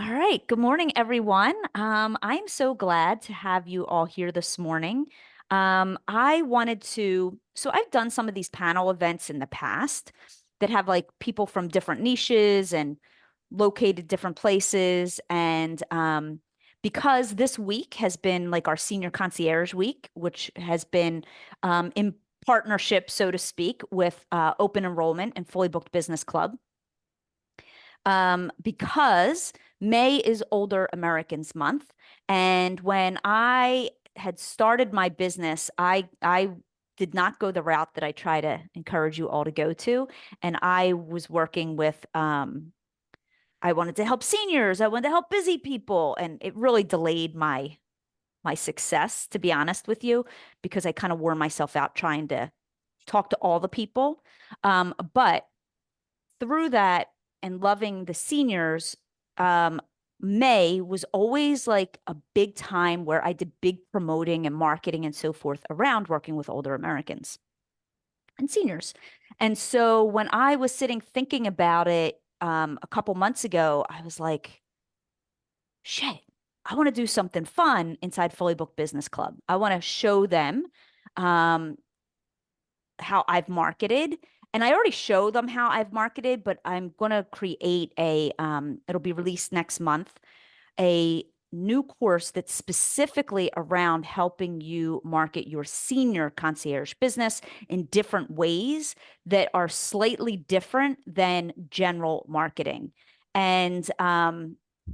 All right. Good morning, everyone. I'm so glad to have you all here this morning. So I've done some of these panel events in the past that have like people from different niches and located different places. And because this week has been like our senior concierge week, which has been in partnership, so to speak, with open enrollment and fully booked business club because May is Older Americans Month. And when I had started my business, I did not go the route that I try to encourage you all to go to. And I was working with I wanted to help seniors, I wanted to help busy people, and it really delayed my success, to be honest with you, because I kind of wore myself out trying to talk to all the people. But through that and loving the seniors, um, May was always like a big time where I did big promoting and marketing and so forth around working with older Americans and seniors. And so when I was sitting thinking about it a couple months ago, I was like, shit, I want to do something fun inside Fully Booked Business Club. I want to show them um, how I've marketed. And I already show them how I've marketed, but I'm going to create it'll be released next month, a new course that's specifically around helping you market your senior concierge business in different ways that are slightly different than general marketing. And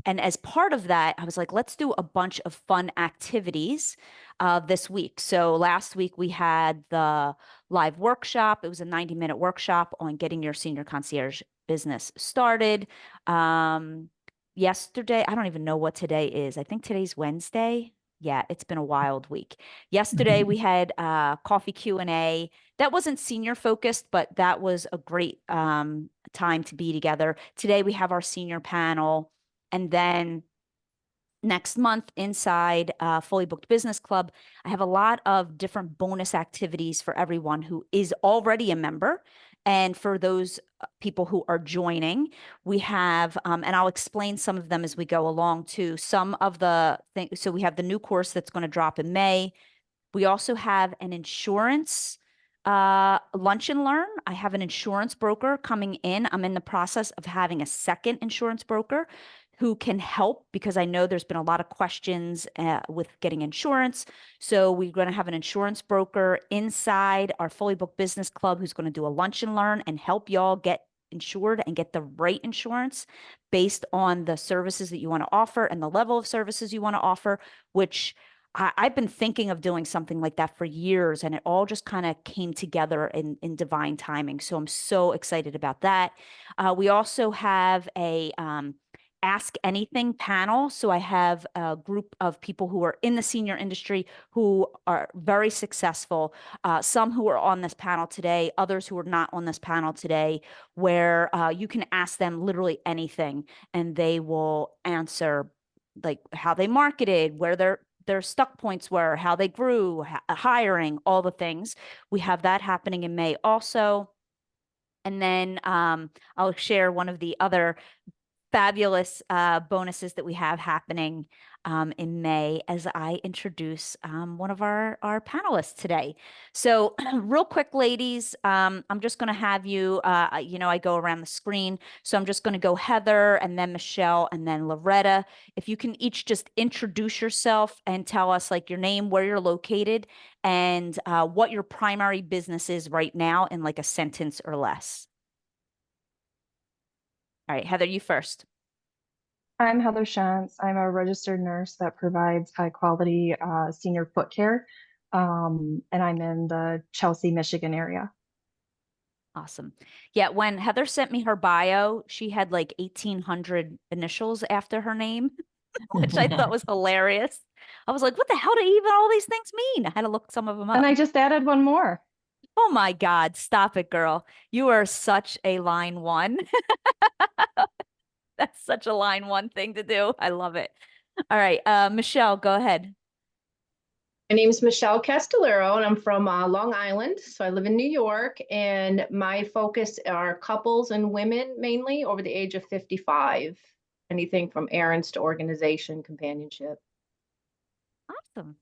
and as part of that, I was like, let's do a bunch of fun activities this week. So last week we had the live workshop. It was a 90-minute workshop on getting your senior concierge business started. Yesterday, I don't even know what today is. I think today's Wednesday. Yeah, it's been a wild week. Yesterday we had coffee Q&A. That wasn't senior focused, but that was a great time to be together. Today we have our senior panel. And then next month inside Fully Booked Business Club, I have a lot of different bonus activities for everyone who is already a member. And for those people who are joining, we have, and I'll explain some of them as we go along too. Some of the things, so we have the new course that's going to drop in May. We also have an insurance lunch and learn. I have an insurance broker coming in. I'm in the process of having a second insurance broker who can help because I know there's been a lot of questions with getting insurance. So we're going to have an insurance broker inside our Fully Booked Business Club who's going to do a lunch and learn and help y'all get insured and get the right insurance based on the services that you want to offer and the level of services you want to offer, which I've been thinking of doing something like that for years, and it all just kind of came together in divine timing. So I'm so excited about that. We also have a Ask Anything panel. So I have a group of people who are in the senior industry who are very successful, some who are on this panel today, others who are not on this panel today, where you can ask them literally anything, and they will answer like how they marketed, where their stuck points were, how they grew, hiring, all the things. We have that happening in May also. And then I'll share one of the other fabulous bonuses that we have happening in May as I introduce one of our panelists today. So real quick, ladies, I'm just going to have you, I go around the screen. So I'm just going to go Heather and then Michelle and then Loretta. If you can each just introduce yourself and tell us like your name, where you're located, and what your primary business is right now in like a sentence or less. All right, Heather, you first. I'm Heather Shantz. I'm a registered nurse that provides high quality senior foot care. And I'm in the Chelsea, Michigan area. Awesome. Yeah, when Heather sent me her bio, she had like 1,800 initials after her name, which I thought was hilarious. I was like, what the hell do even all these things mean? I had to look some of them And up. I just added one more. Oh my God, stop it, girl. You are such a line one. That's such a line one thing to do. I love it. All right, Michelle, go ahead. My name is Michelle Castellero, and I'm from Long Island. So I live in New York, and my focus are couples and women mainly over the age of 55. anything from errands to organization, companionship. Awesome.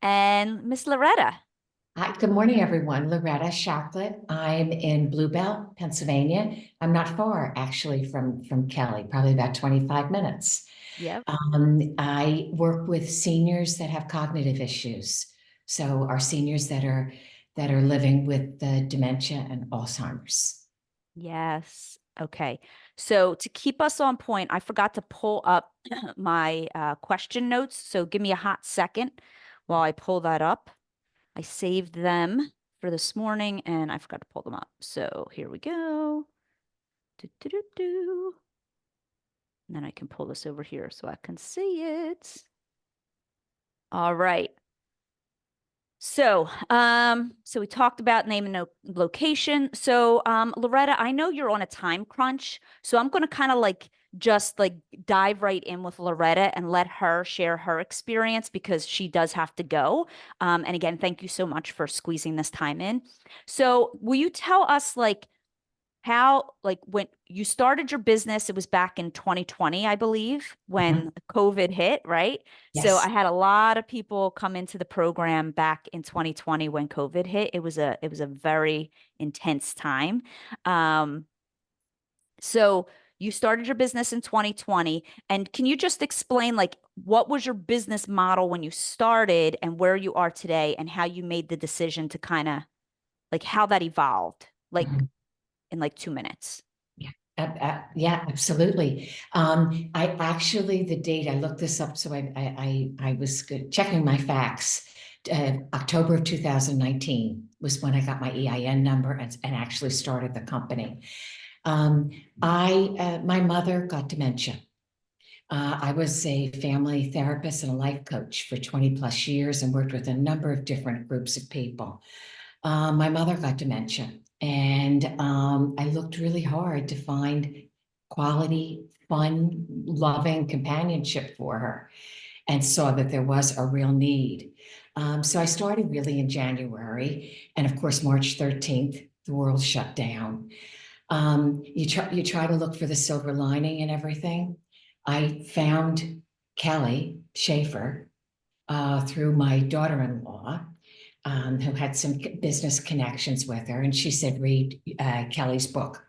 And Miss Loretta. Hi, good morning, everyone. Loretta Chocolate. I'm in Bluebell, Pennsylvania. I'm not far, actually, from Kelly, probably about 25 minutes. Yep. I work with seniors that have cognitive issues. So our seniors that are living with dementia and Alzheimer's. Yes. Okay. So to keep us on point, I forgot to pull up my question notes. So give me a hot second while I pull that up. I saved them for this morning and I forgot to pull them up. So here we go. Do, do, do, do. And then I can pull this over here so I can see it. All right. So, so we talked about name and location. So, Loretta, I know you're on a time crunch, so I'm going to kind of like just like dive right in with Loretta and let her share her experience because she does have to go. And again, thank you so much for squeezing this time in. So, will you tell us like how, like when you started your business, it was back in 2020, I believe, when COVID hit, right? So I Yes. had a lot of people come into the program back in 2020 when COVID hit. It was a very intense time. Um, so you started your business in 2020, and can you just explain like what was your business model when you started and where you are today and how you made the decision to kind of like how that evolved, like Mhm. in like 2 minutes? Yeah, absolutely. I actually, the date, I looked this up, so I was checking my facts. October of 2019 was when I got my EIN number and actually started the company. My mother got dementia. I was a family therapist and a life coach for 20 plus years and worked with a number of different groups of people. My mother got dementia, and I looked really hard to find quality, fun, loving companionship for her and saw that there was a real need. So I started really in January, and of course, March 13th, the world shut down. You try to look for the silver lining and everything. I found Kelly Schaefer through my daughter-in-law, who had some business connections with her, and she said, read Kelly's book.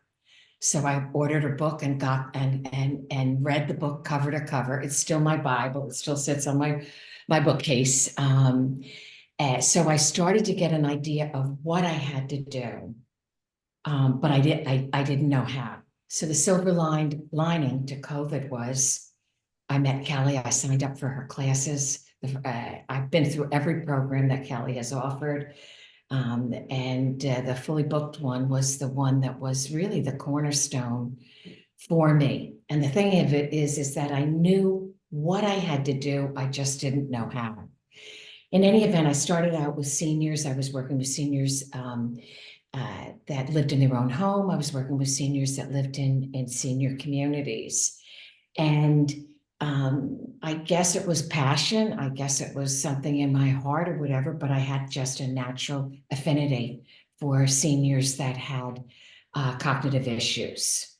So I ordered her book and got and read the book cover to cover. It's still my Bible. It still sits on my bookcase. So I started to get an idea of what I had to do, but I didn't know how. So the silver lining to COVID was I met Kelly. I signed up for her classes. I've been through every program that Kelly has offered. And the fully booked one was the one that was really the cornerstone for me. And the thing of it is that I knew what I had to do. I just didn't know how. In any event, I started out with seniors. I was working with seniors that lived in their own home. I was working with seniors that lived in senior communities. And I guess it was passion. I guess it was something in my heart or whatever, but I had just a natural affinity for seniors that had cognitive issues.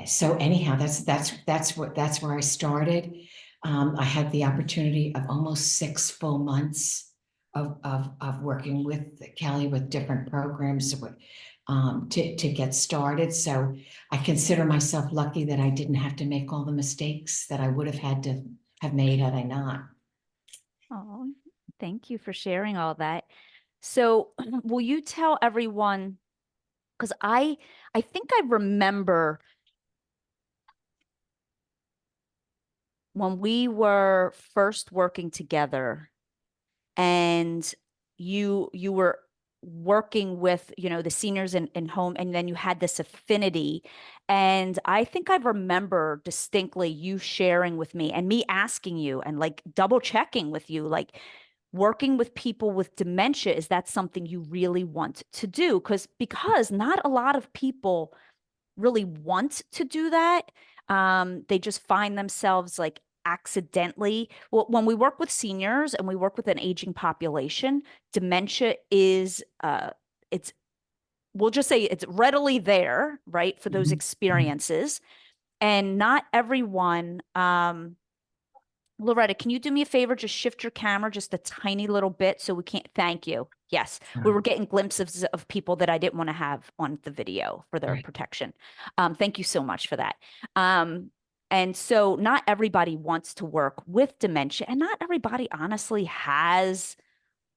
So anyhow, that's where I started. I had the opportunity of almost 6 full months of working with Kelly with different programs to get started. So I consider myself lucky that I didn't have to make all the mistakes that I would have had to have made had I not. Oh, thank you for sharing all that. So, will you tell everyone, because I think I remember when we were first working together and you were working with, you know, the seniors in home, and then you had this affinity. And I think I remember distinctly you sharing with me and me asking you and like double checking with you, like, working with people with dementia, is that something you really want to do? Because not a lot of people really want to do that. They just find themselves like accidentally. Well, when we work with seniors and we work with an aging population, dementia is it's we'll just say it's readily there, right, for those experiences. And not everyone, Loretta, can you do me a favor? Just shift your camera just a tiny little bit so we can't, thank you. Yes, we were getting glimpses of people that I didn't want to have on the video for their protection. Thank you so much for that. And so not everybody wants to work with dementia, and not everybody honestly has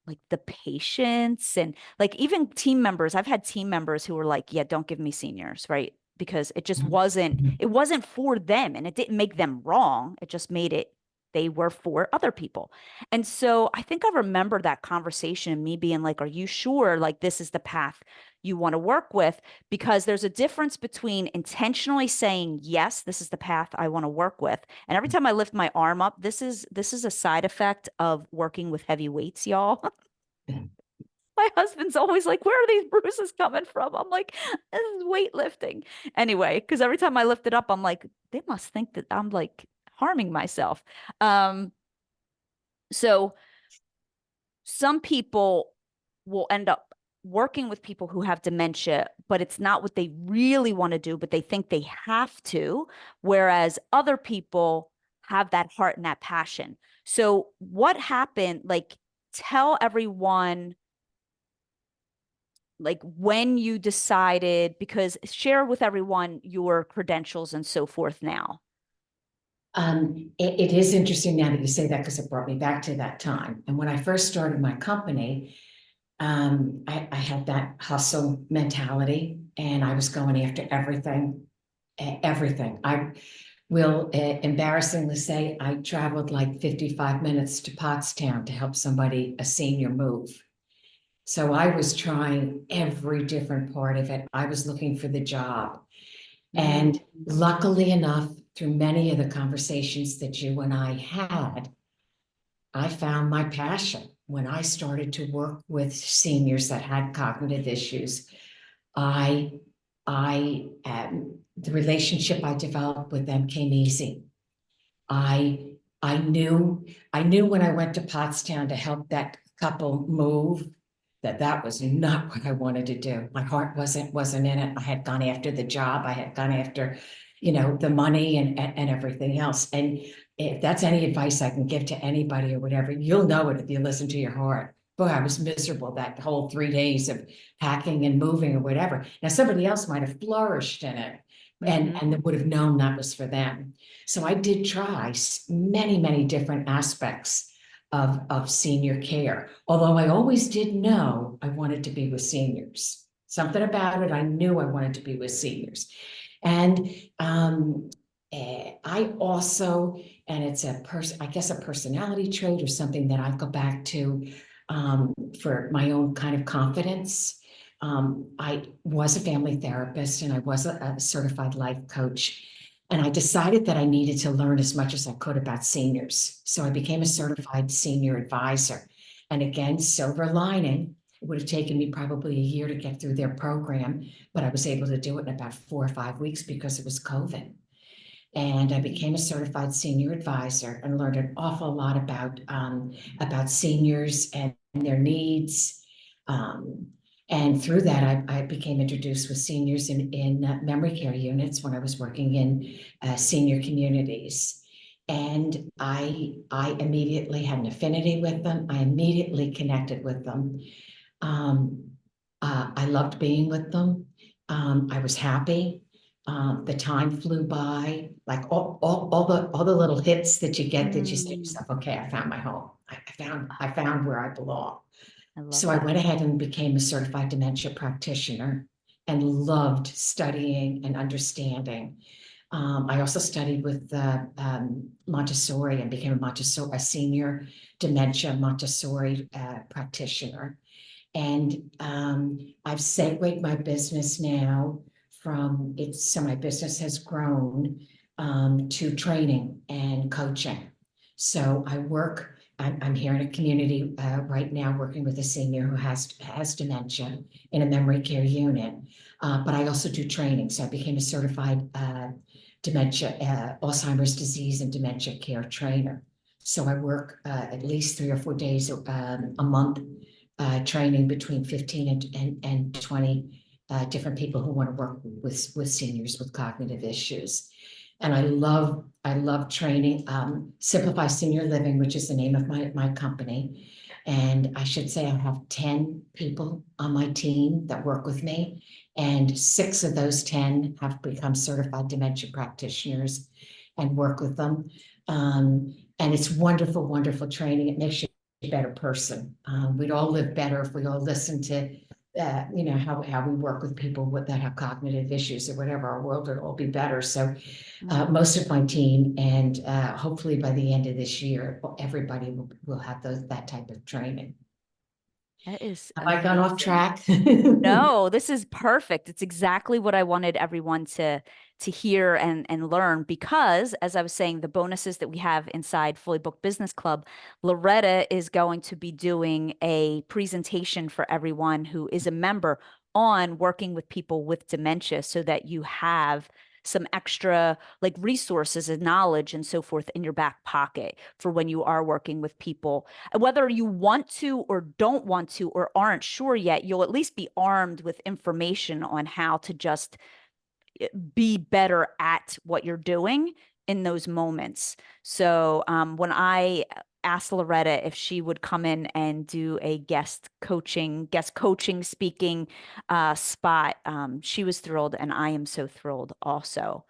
like the patience, and like even team members. I've had team members who were like, yeah, don't give me seniors, right? Because it just wasn't for them, and it didn't make them wrong. It just made it, they were for other people. And so I think I remember that conversation and me being like, are you sure like this is the path you want to work with? Because there's a difference between intentionally saying, yes, this is the path I want to work with. And every time I lift my arm up, this is a side effect of working with heavy weights, y'all. My husband's always like, where are these bruises coming from? I'm like, this is weightlifting. Anyway, because every time I lift it up, I'm like, they must think that I'm like harming myself. So some people will end up working with people who have dementia, but it's not what they really want to do, but they think they have to, whereas other people have that heart and that passion. So what happened? Like, tell everyone like when you decided, because share with everyone your credentials and so forth now. It is interesting now that you say that, because it brought me back to that time. And when I first started my company, I had that hustle mentality, and I was going after everything, everything. I will embarrassingly say I traveled like 55 minutes to Pottstown to help somebody, a senior, move. So I was trying every different part of it. I was looking for the job. And luckily enough, through many of the conversations that you and I had, I found my passion. When I started to work with seniors that had cognitive issues, the relationship I developed with them came easy. I knew when I went to Pottstown to help that couple move, that was not what I wanted to do. My heart wasn't in it. I had gone after the job. I had gone after, the money and everything else. And if that's any advice I can give to anybody or whatever, you'll know it if you listen to your heart. Boy, I was miserable that whole 3 days of packing and moving or whatever. Now, somebody else might have flourished in it and would have known that was for them. So I did try many, many different aspects of senior care. Although I always did know I wanted to be with seniors. Something about it, I knew I wanted to be with seniors. And I also, and it's I guess a personality trait or something that I go back to for my own kind of confidence. I was a family therapist, and I was a certified life coach. And I decided that I needed to learn as much as I could about seniors. So I became a certified senior advisor. And again, silver lining, it would have taken me probably a year to get through their program, but I was able to do it in about 4 or 5 weeks because it was COVID. And I became a certified senior advisor and learned an awful lot about seniors and their needs. And through that, I became introduced with seniors in memory care units when I was working in senior communities. And I immediately had an affinity with them. I immediately connected with them. I loved being with them. I was happy. The time flew by, like all the little hits that you get that you say to yourself, okay, I found my home. I found where I belong. So I went ahead and became a certified dementia practitioner and loved studying and understanding. I also studied with Montessori and became a senior dementia Montessori practitioner. And I've segued my business now so my business has grown to training and coaching. So I'm here in a community right now working with a senior who has dementia in a memory care unit, but I also do training. So I became a certified dementia, Alzheimer's disease and dementia care trainer. So I work at least 3 or 4 days a month, training between 15 and 20 different people who want to work with seniors with cognitive issues. And I love training, Simplify Senior Living, which is the name of my company. And I should say I have 10 people on my team that work with me, and 6 of those 10 have become certified dementia practitioners and work with them. And it's wonderful, wonderful training. It makes you a better person. We'd all live better if we all listened to you know, how we work with people that have cognitive issues or whatever. Our world would all be better. So most of my team, and hopefully by the end of this year, everybody will have that type of training. That is Have I gone off amazing. track? No, this is perfect. It's exactly what I wanted everyone to hear and learn, because as I was saying, the bonuses that we have inside Fully Booked Business Club, Loretta is going to be doing a presentation for everyone who is a member on working with people with dementia, so that you have some extra like resources and knowledge and so forth in your back pocket for when you are working with people. Whether you want to or don't want to or aren't sure yet, you'll at least be armed with information on how to just be better at what you're doing in those moments. So when I asked Loretta if she would come in and do a guest coaching speaking spot, she was thrilled, and I am so thrilled also.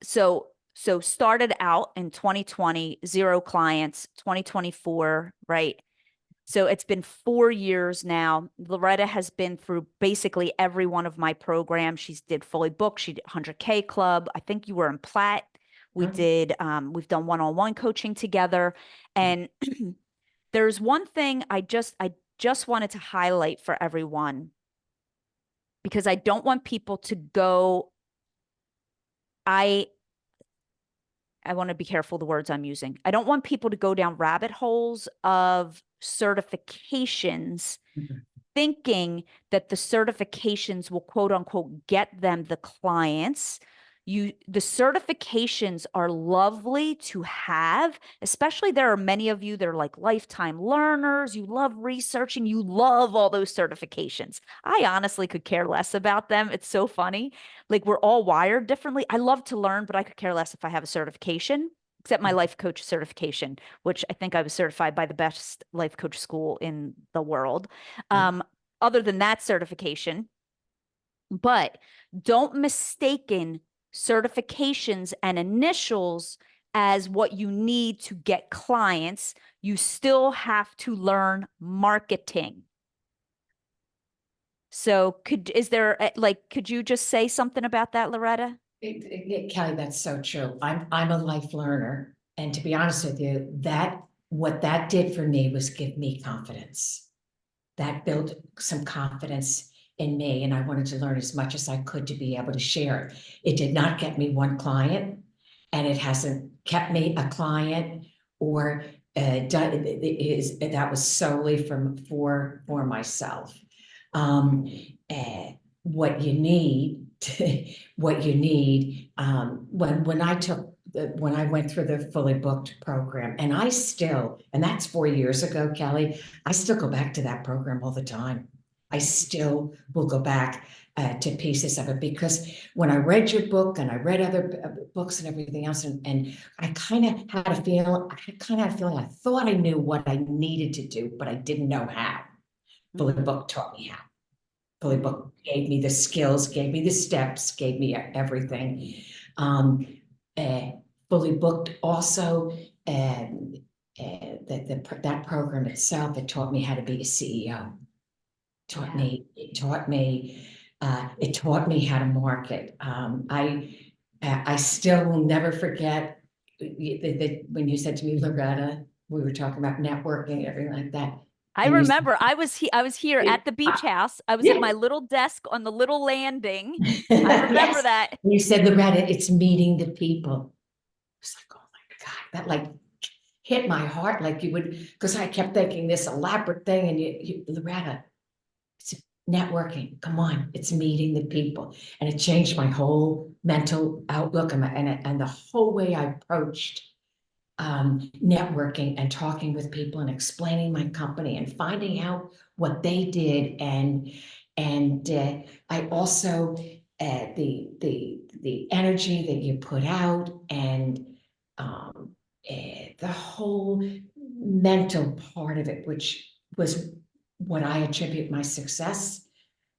So started out in 2020, 0 clients, 2024, right? So it's been 4 years now. Loretta has been through basically every one of my programs. She's did Fully Booked. She did 100K Club. I think you were in Platt. We did, we've done one-on-one coaching together. And there's one thing I just wanted to highlight for everyone, because I don't want people to go, I want to be careful the words I'm using. I don't want people to go down rabbit holes of certifications thinking that the certifications will quote unquote get them the clients. The certifications are lovely to have, especially there are many of you that are like lifetime learners. You love researching, you love all those certifications. I honestly could care less about them. It's so funny. Like, we're all wired differently. I love to learn, but I could care less if I have a certification, except my life coach certification, which I think I was certified by the best life coach school in the world. Other than that certification, but don't mistaken certifications and initials as what you need to get clients. You still have to learn marketing. So could you just say something about that, Loretta? Kelly, that's so true. I'm a life learner. And to be honest with you, what that did for me was give me confidence. That built some confidence in me, and I wanted to learn as much as I could to be able to share it. It did not get me one client, and it hasn't kept me a client or that was solely for myself. What you need, when I went through the Fully Booked program, and that's 4 years ago, Kelly, I still go back to that program all the time. I still will go back to pieces of it, because when I read your book and I read other books and everything else, and I kind of had a feeling, I thought I knew what I needed to do, but I didn't know how. Fully Booked taught me how. Fully Booked gave me the skills, gave me the steps, gave me everything. Fully Booked also, that program itself, it taught me how to be a CEO. It taught me how to market. I still will never forget when you said to me, Loretta, we were talking about networking and everything like that. I remember I was here at the beach house. I was at my little desk on the little landing. I remember that. You said, Loretta, it's meeting the people. I was like, oh my God, that like hit my heart like you would, because I kept thinking this elaborate thing, and Loretta, it's networking. Come on, it's meeting the people. And it changed my whole mental outlook and the whole way I approached networking and talking with people and explaining my company and finding out what they did. And And I also, the energy that you put out, and the whole mental part of it, which was what I attribute my success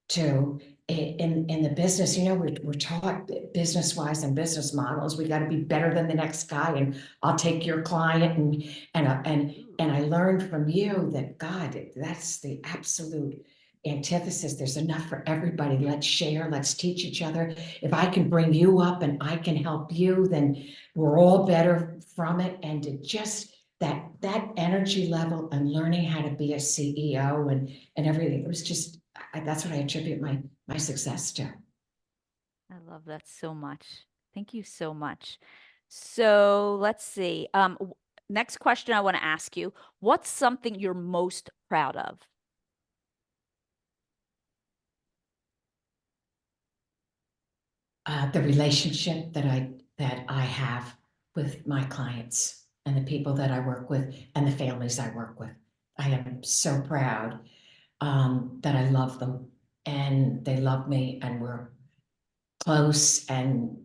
to in the business. You know, we're taught business-wise and business models, we got to be better than the next guy, and I'll take your client, and I learned from you that, God, that's the absolute antithesis. There's enough for everybody. Let's share, let's teach each other. If I can bring you up and I can help you, then we're all better from it. And to just that energy level and learning how to be a CEO and everything, it was just, that's what I attribute my success to. I love that so much. Thank you so much. So let's see. Next question I want to ask you, what's something you're most proud of? The relationship that I have with my clients and the people that I work with and the families I work with. I am so proud that I love them and they love me, and we're close, and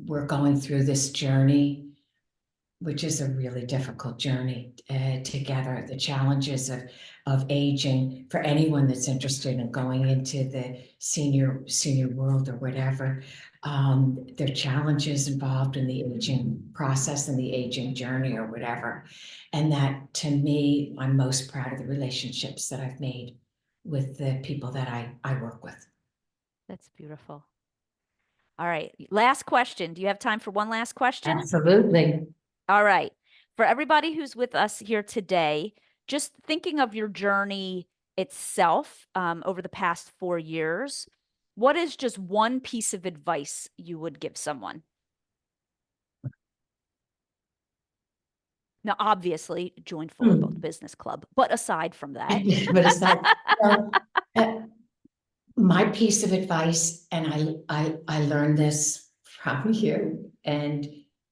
we're going through this journey, which is a really difficult journey together. The challenges of aging, for anyone that's interested in going into the senior world or whatever, there are challenges involved in the aging process and the aging journey or whatever. And that, to me, I'm most proud of the relationships that I've made with the people that I work with. That's beautiful. All right. Last question. Do you have time for one last question? Absolutely. All right. For everybody who's with us here today, just thinking of your journey itself over the past 4 years, what is just one piece of advice you would give someone? Now, obviously, join Fully Booked Business Club, but aside from that. But aside, well, my piece of advice, and I learned this from you, and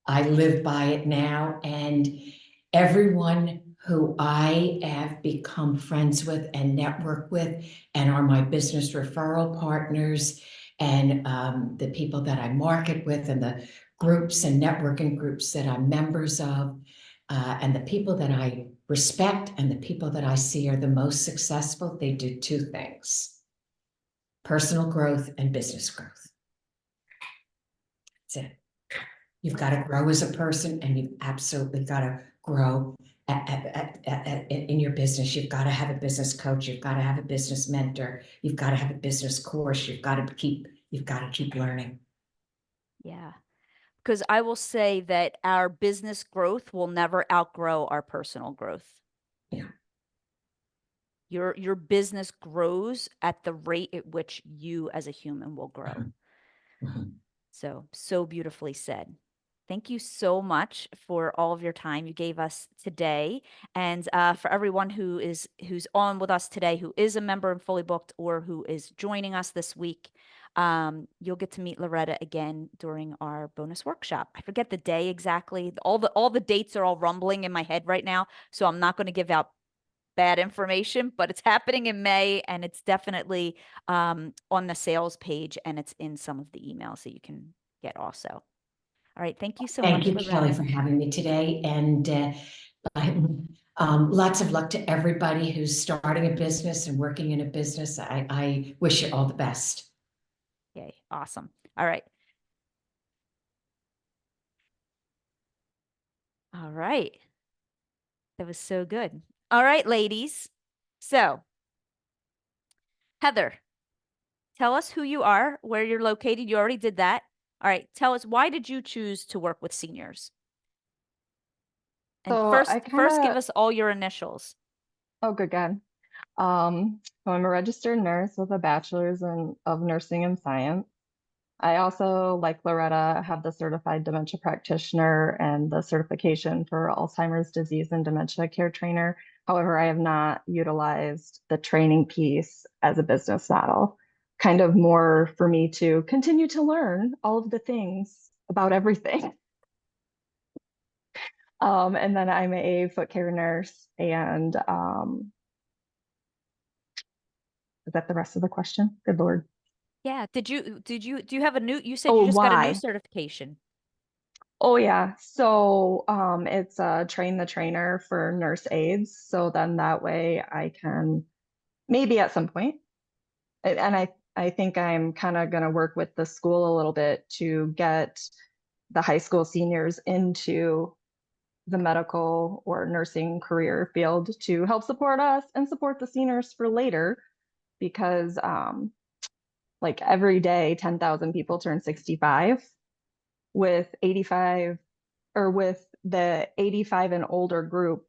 I live by it now, and everyone who I have become friends with and network with and are my business referral partners, and the people that I market with, and the groups and networking groups that I'm members of, and the people that I respect and the people that I see are the most successful, they do two things: personal growth and business growth. That's it. You've got to grow as a person, and you've absolutely got to grow in your business. You've got to have a business coach. You've got to have a business mentor. You've got to have a business course. You've got to keep learning. Yeah. Because I will say that our business growth will never outgrow our personal growth. Yeah. Your business grows at the rate at which you as a human will grow. Mhm. So beautifully said. Thank you so much for all of your time you gave us today. And for everyone who's on with us today, who is a member and Fully Booked, or who is joining us this week, you'll get to meet Loretta again during our bonus workshop. I forget the day exactly. All the dates are all rumbling in my head right now, so I'm not going to give out bad information, but it's happening in May, and it's definitely on the sales page, and it's in some of the emails that you can get also. All right. Thank you so much. Thank you, Loretta. Kelly, for having me today. And lots of luck to everybody who's starting a business and working in a business. I wish you all the best. Okay. Awesome. All right. All right. That was so good. All right, ladies. So, Heather, tell us who you are, where you're located. You already did that. All right. Tell us, why did you choose to work with seniors? And So first give us all your initials. oh, good. So I'm a registered nurse with a bachelor's of nursing and science. I also, like Loretta, have the certified dementia practitioner and the certification for Alzheimer's disease and dementia care trainer. However, I have not utilized the training piece as a business model. Kind of more for me to continue to learn all of the things about everything. And then I'm a foot care nurse, and Is that the rest of the question? Good Lord. Yeah. Do you have a new, you said Oh, you just got a new why? certification. Oh yeah. So it's train the trainer for nurse aides. So then that way I can maybe at some point, and I think I'm kind of going to work with the school a little bit to get the high school seniors into the medical or nursing career field to help support us and support the seniors for later, because like every day 10,000 people turn 65, with 85 or with the 85 and older group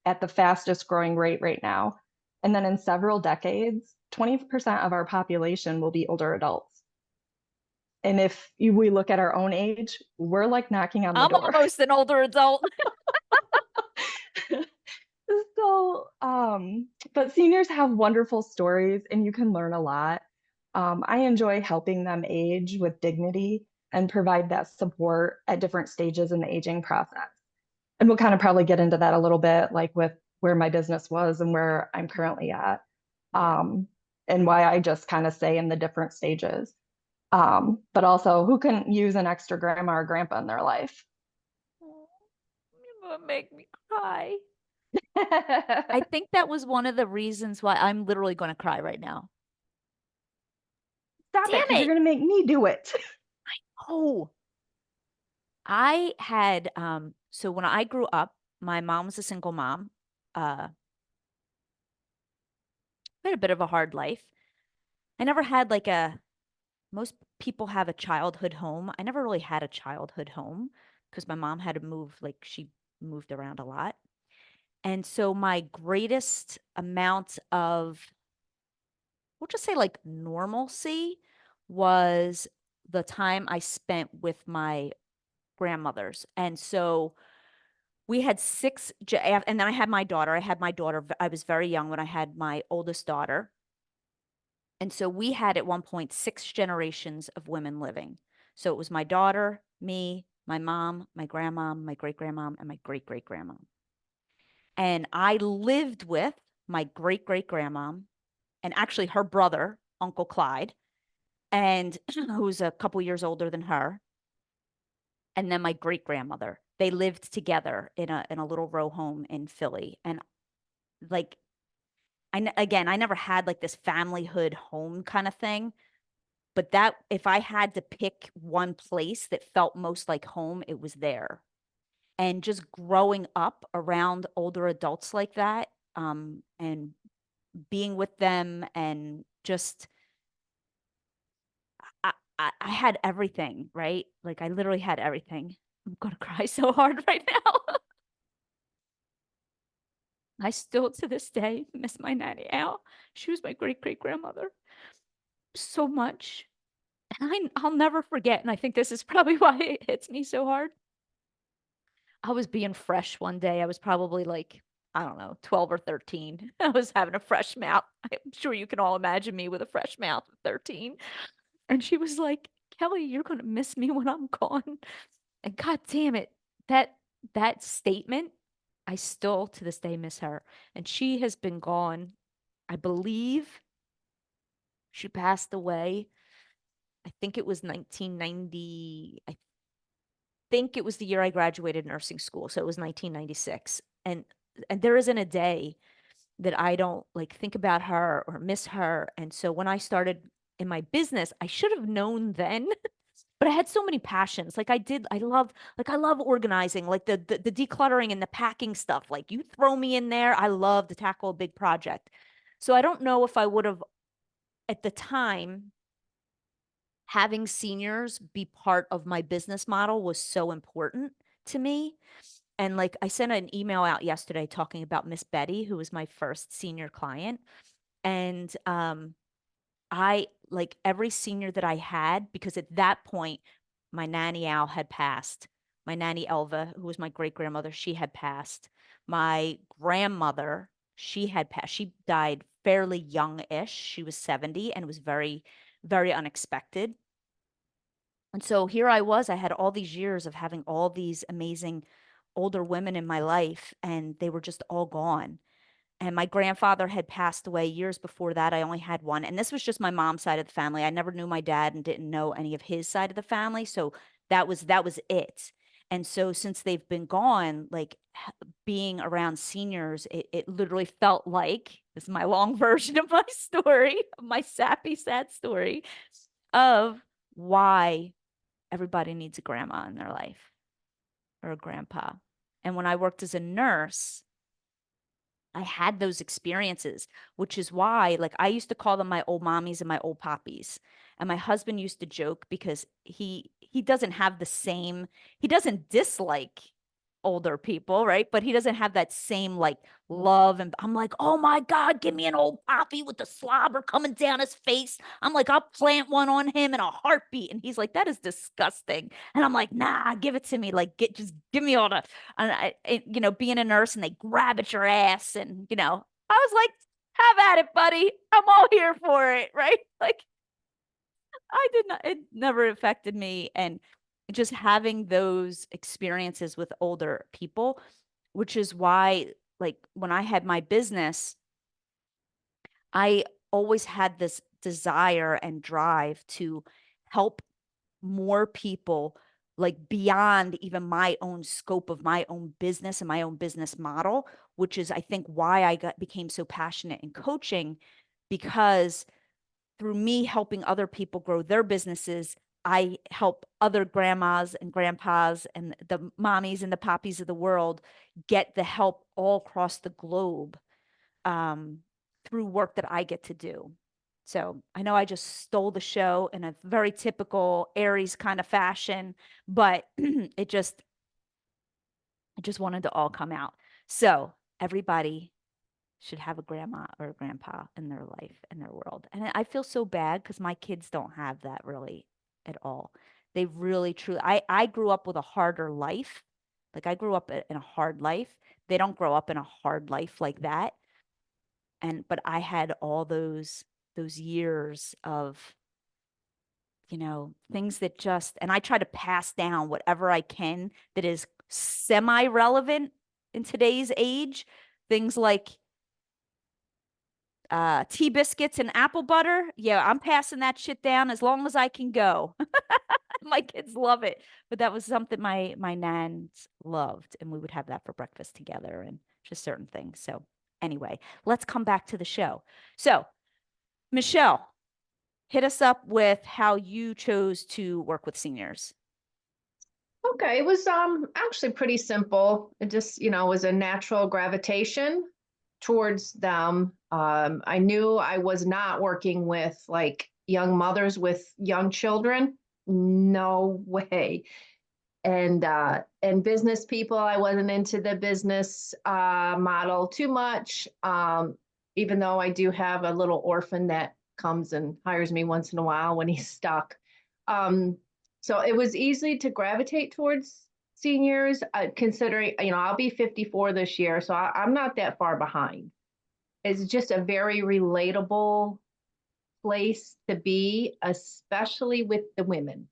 at the fastest growing rate right now. And then in several decades, 20% of our population will be older adults. And if we look at our own age, we're like knocking on the I'm door. almost an older adult. So, but seniors have wonderful stories and you can learn a lot. I enjoy helping them age with dignity and provide that support at different stages in the aging process. And we'll kind of probably get into that a little bit, like with where my business was and where I'm currently at, Yeah. and why I just kind of say in the different stages. But also, who can use an extra grandma or grandpa in their life? Oh, you're gonna make me cry. I I think that was one of the reasons why I'm literally going to cry right now. Stop it, Damn because you're it. going to make me do it. Oh, I had, so when I grew up, my mom was a single mom. I had a bit of a hard life. I never had like most people have a childhood home. I never really had a childhood home because my mom had to move, like she moved around a lot. And so my greatest amount of, we'll just say like normalcy, was the time I spent with my grandmothers. And so we had and then I had my daughter. I was very young when I had my oldest daughter. And so we had at one point 6 generations of women living. So it was my daughter, me, my mom, my grandma, my great grandma, and my great great grandma. And I lived with my great great grandma and actually her brother, Uncle Clyde, and who's a couple years older than her, and then my great grandmother. They lived together in a little row home in Philly. And like again, I never had like this familyhood home kind of thing. But that, if I had to pick one place that felt most like home, it was there. And just growing up around older adults like that, and being with them, and just I had everything, right? Like I literally had everything. I'm gonna cry so hard right now. I still to this day miss my nanny Al. She was my great great grandmother so much. And I'll never forget. And I think this is probably why it hits me so hard. I was being fresh one day. I was probably like, I don't know, 12 or 13. I was having a fresh mouth. I'm sure you can all imagine me with a fresh mouth at 13. And she was like, Kelly, you're going to miss me when I'm gone. And God damn it, that statement, I still to this day miss her. And she has been gone. I believe she passed away. I think it was 1990. I think it was the year I graduated nursing school. So it was 1996. And there isn't a day that I don't like think about her or miss her. And so when I started in my business, I should have known then, but I had so many passions. I love organizing, like the decluttering and the packing stuff. Like you throw me in there, I love to tackle a big project. So I don't know if I would have at the time having seniors be part of my business model was so important to me. And like I sent an email out yesterday talking about Miss Betty, who was my first senior client. And I like every senior that I had, because at that point, my nanny Al had passed. My nanny Elva, who was my great grandmother, she had passed. My grandmother, she had passed. She died fairly young-ish. She was 70 and it was very, very unexpected. And so here I was, I had all these years of having all these amazing older women in my life, and they were just all gone. And my grandfather had passed away years before that. I only had one. And this was just my mom's side of the family. I never knew my dad and didn't know any of his side of the family. So that was it. And so since they've been gone, like being around seniors, it literally felt like, this is my long version of my story, my sappy, sad story of why everybody needs a grandma in their life or a grandpa. And when I worked as a nurse, I had those experiences, which is why, like, I used to call them my old mommies and my old poppies. And my husband used to joke because he doesn't have the same, he doesn't dislike older people, right? But he doesn't have that same like love. And I'm like, oh my God, give me an old poppy with the slobber coming down his face. I'm like, I'll plant one on him in a heartbeat. And he's like, that is disgusting. And I'm like, nah, give it to me. Like, just give me all the, you know, being a nurse and they grab at your ass. And, you know, I was like, have at it, buddy. I'm all here for it. Right. Like, I did not, it never affected me. And just having those experiences with older people, which is why, like, when I had my business, I always had this desire and drive to help more people, like beyond even my own scope of my own business and my own business model, which is, I think, why I became so passionate in coaching, because through me helping other people grow their businesses, I help other grandmas and grandpas and the mommies and the poppies of the world get the help all across the globe, through work that I get to do. So I know I just stole the show in a very typical Aries kind of fashion, but it just wanted to all come out. So everybody should have a grandma or a grandpa in their life, in their world. And I feel so bad because my kids don't have that really at all. They really, truly, I grew up with a harder life. Like, I grew up in a hard life. They don't grow up in a hard life like that. But I had all those years of, you know, things that just, and I try to pass down whatever I can that is semi-relevant in today's age. Things like tea biscuits and apple butter. Yeah, I'm passing that shit down as long as I can go. My kids love it. But that was something my nans loved, and we would have that for breakfast together and just certain things. So anyway, let's come back to the show. So, Michelle, hit us up with how you chose to work with seniors. Okay, it was actually pretty simple. It just, you know, was a natural gravitation towards them. I knew I was not working with like young mothers with young children. No way. And business people, I wasn't into the business model too much. Even though I do have a little orphan that comes and hires me once in a while when he's stuck. So it was easy to gravitate towards seniors, considering, you know, I'll be 54 this year, so I'm not that far behind. It's just a very relatable place to be, especially with the women.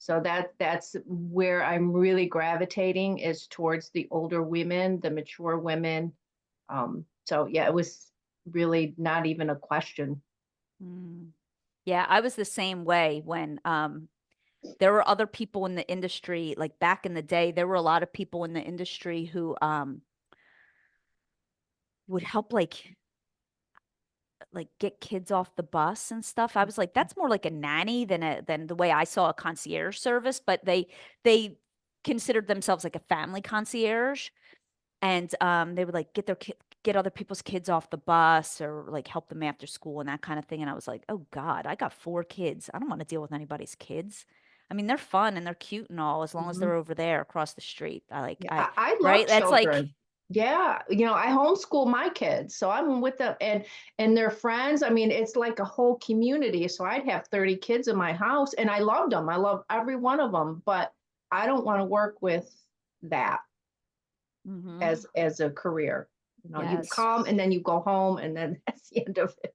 So that's where I'm really gravitating, is towards the older women, the mature women. So yeah, it was really not even a question. Yeah, I was the same way when there were other people in the industry, like back in the day, there were a lot of people in the industry who would help like get kids off the bus and stuff. I was like, that's more like a nanny than the way I saw a concierge service, but they considered themselves like a family concierge. And they would like get other people's kids off the bus or like help them after school and that kind of thing. And I was like, oh God, I got 4 kids. I don't want to deal with anybody's kids. I mean, they're fun and they're cute and all, as long as they're over there across the street. I love right. That's like, children. Yeah, you know, I homeschool my kids, so I'm with them and their friends. I mean, it's like a whole community. So I'd have 30 kids in my house, and I loved them. I love every one of them, but I don't want to work with that as a career. You know, you come and then you go home, and then that's the end of it.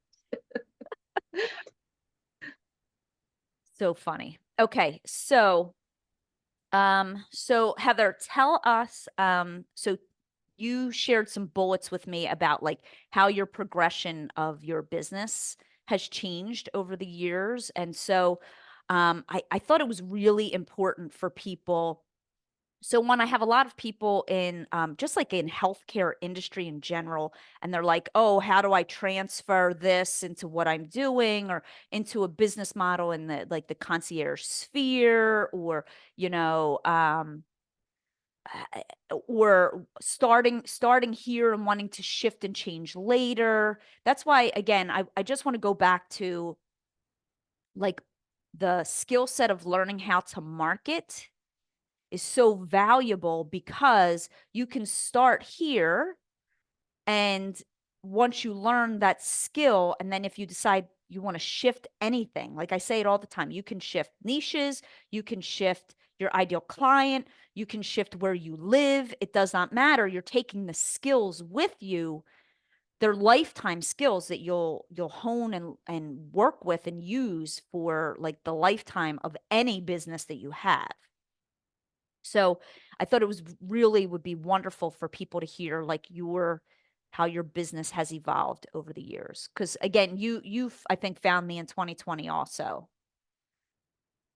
So funny. Okay, so Heather, tell us, so you shared some bullets with me about like how your progression of your business has changed over the years. And so I thought it was really important for people. So when I have a lot of people in just like in healthcare industry in general, and they're like, oh, how do I transfer this into what I'm doing or into a business model in the like the concierge sphere, or, you know, or starting here and wanting to shift and change later. That's why, again, I just want to go back to like the skill set of learning how to market is so valuable, because you can start here, and once you learn that skill, and then if you decide you want to shift anything, like I say it all the time, you can shift niches, you can shift your ideal client, you can shift where you live. It does not matter. You're taking the skills with you. They're lifetime skills that you'll hone and work with and use for like the lifetime of any business that you have. So I thought it was really would be wonderful for people to hear like how your business has evolved over the years. Because again, you've I think found me in 2020 also.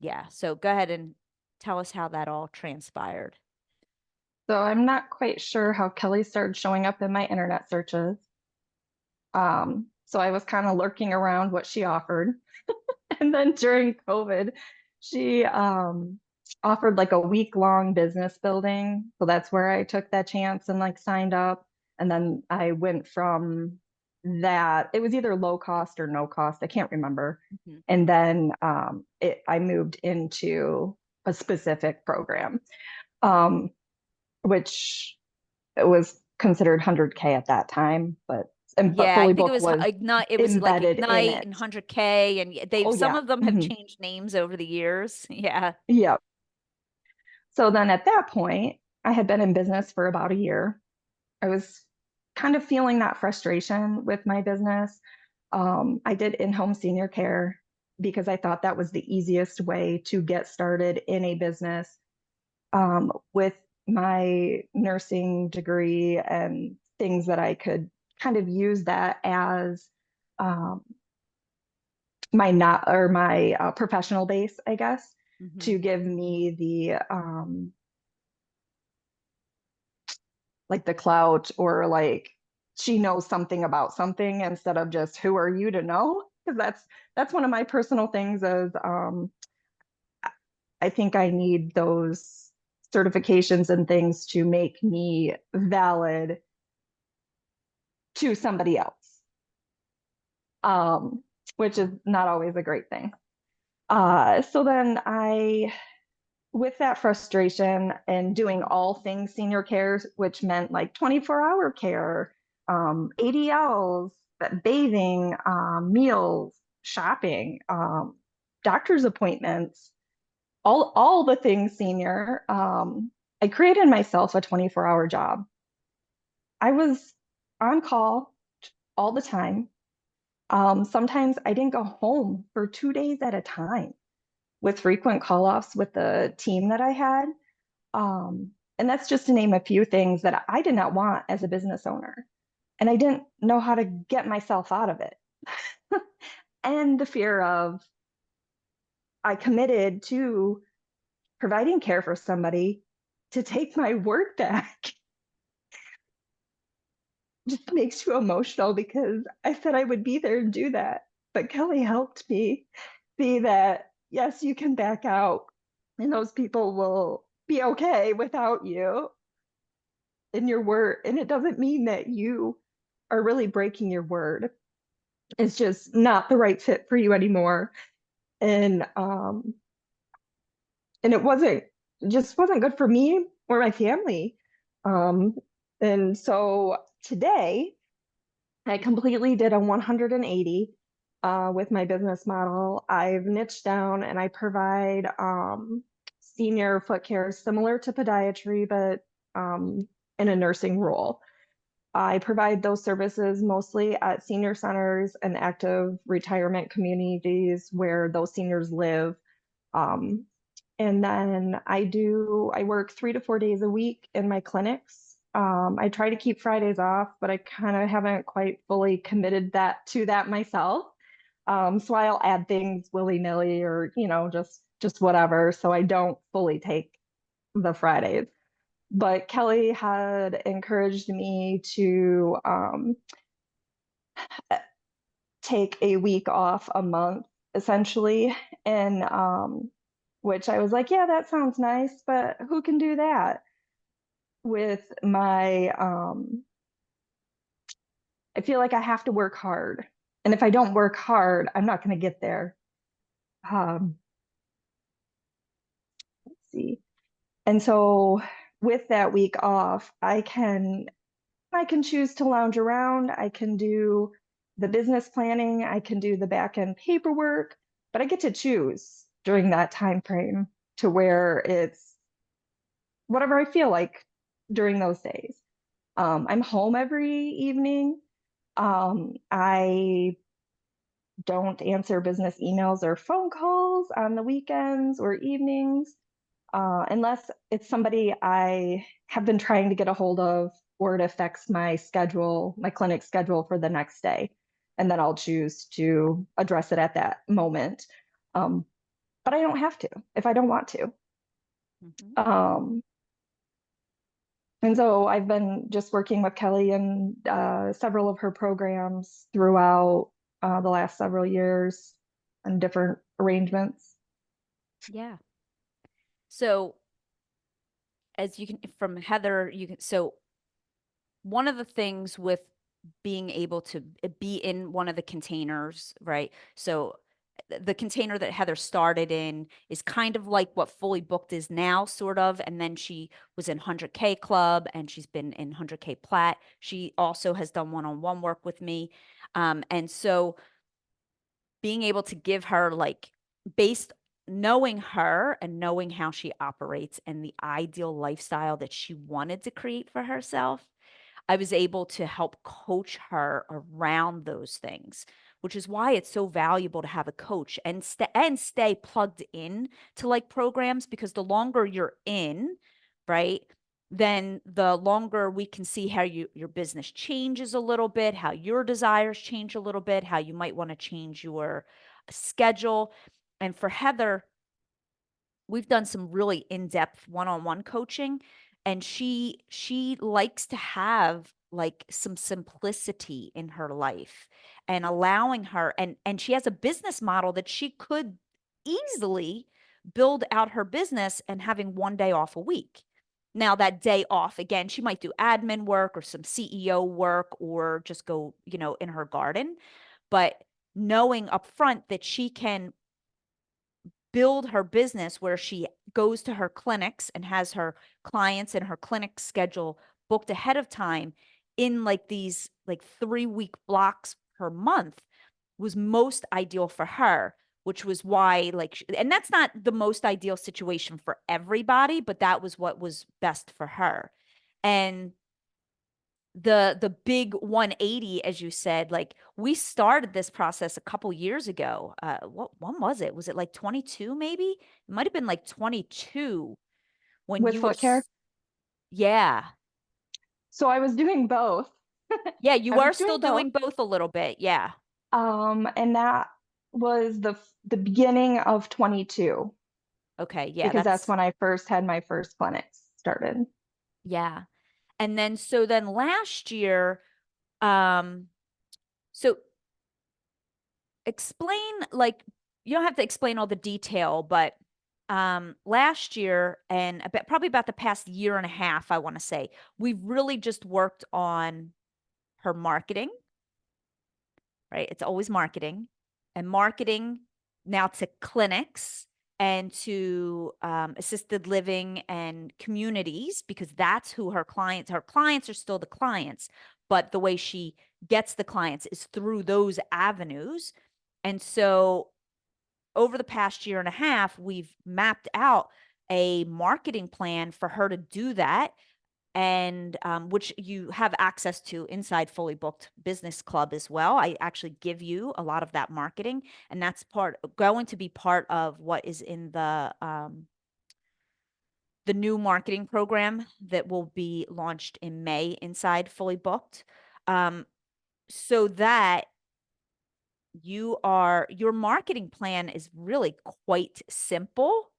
Yeah. So go ahead and tell us how that all transpired. So I'm not quite sure how Kelly started showing up in my internet searches. So I was kind of lurking around what she offered. And then during COVID, she offered like a week-long business building. So that's where I took that chance and like signed up. And then I went from that, it was either low cost or no cost, I can't remember. Mhm. And then I moved into a specific program, which was considered 100K at that time, but Yeah, I Fully think it Book was was Ignite. It was like embedded in Ignite it. and 100K, and Oh some yeah. of them have changed names over the years. Yeah. Yeah. So then at that point, I had been in business for about a year. I was kind of feeling that frustration with my business. I did in-home senior care because I thought that was the easiest way to get started in a business. With my nursing degree and things that I could kind of use that as um, my professional base, I guess, Mhm. to give me the like the clout, or like she knows something about something instead of just who are you to know, because that's one of my personal things is I think I need those certifications and things to make me valid to somebody else, which is not always a great thing. So then with that frustration and doing all things senior care, which meant like 24-hour care, ADLs, bathing, meals, shopping, doctor's appointments, all the things senior, I created myself a 24-hour job. I was on call all the time. Sometimes I didn't go home for 2 days at a time, with frequent call-offs with the team that I had. And that's just to name a few things that I did not want as a business owner. And I didn't know how to get myself out of it. And the fear of, I committed to providing care for somebody to take my word back just makes you emotional, because I said I would be there and do that. But Kelly helped me see that, yes, you can back out and those people will be okay without you in your word. And it doesn't mean that you are really breaking your word. It's just not the right fit for you anymore. And it wasn't good for me or my family. Um, and so today I completely did a 180 with my business model. I've niched down and I provide senior foot care similar to podiatry, but in a nursing role. I provide those services mostly at senior centers and active retirement communities where those seniors live. And then I work 3 to 4 days a week in my clinics I try to keep Fridays off, but I kind of haven't quite fully committed to that myself. So I'll add things willy-nilly or, just whatever. So I don't fully take the Fridays. But Kelly had encouraged me to take a week off a month, essentially. And which I was like, yeah, that sounds nice, but who can do that? With my, I feel like I have to work hard. And if I don't work hard, I'm not going to get there. Let's see. And so with that week off, I can choose to lounge around. I can do the business planning. I can do the back end paperwork, but I get to choose during that time frame to where it's whatever I feel like during those days. I'm home every evening. I don't answer business emails or phone calls on the weekends or evenings, unless it's somebody I have been trying to get a hold of or it affects my schedule, my clinic schedule for the next day. And then I'll choose to address it at that moment. But I don't have to if I don't want to. And so I've been just working with Kelly and several of her programs throughout the last several years and different arrangements. Yeah. So as you can, from Heather, so one of the things with being able to be in one of the containers, right? So the container that Heather started in is kind of like what Fully Booked is now, sort of. And then she was in 100K Club and she's been in 100K Plat. She also has done one-on-one work with me. And so being able to give her, like, based knowing her and knowing how she operates and the ideal lifestyle that she wanted to create for herself, I was able to help coach her around those things, which is why it's so valuable to have a coach and stay plugged in to, like, programs, because the longer you're in, right, then the longer we can see how your business changes a little bit, how your desires change a little bit, how you might want to change your schedule. And for Heather, we've done some really in-depth one-on-one coaching, and she likes to have, like, some simplicity in her life and allowing her, and she has a business model that she could easily build out her business and having one day off a week. Now, that day off, again, she might do admin work or some CEO work or just go, in her garden. But knowing upfront that she can build her business where she goes to her clinics and has her clients and her clinic schedule booked ahead of time in, like, these, like, 3-week blocks per month was most ideal for her, which was why, like, and that's not the most ideal situation for everybody, but that was what was best for her. And the big 180, as you said, like, we started this process a couple years ago. When was it? Was it like 22 maybe? It might have been like 22 when With you foot care? Yeah. So I was doing both. Yeah, you I are was still doing both a little bit. Yeah. And that was the beginning of 22. Okay. Yeah. Because that's when I first had my first clinics started. Yeah. And then, so then last year, so explain, like, you don't have to explain all the detail, but last year and probably about the past year and a half, I want to say, we've really just worked on her marketing, right? It's always marketing, and marketing now to clinics and to assisted living and communities, because that's who her clients are still the clients, but the way she gets the clients is through those avenues. And so over the past year and a half, we've mapped out a marketing plan for her to do that, and which you have access to inside Fully Booked Business Club as well. I actually give you a lot of that marketing, and that's going to be part of what is in the the new marketing program that will be launched in May inside Fully Booked, so that your marketing plan is really quite simple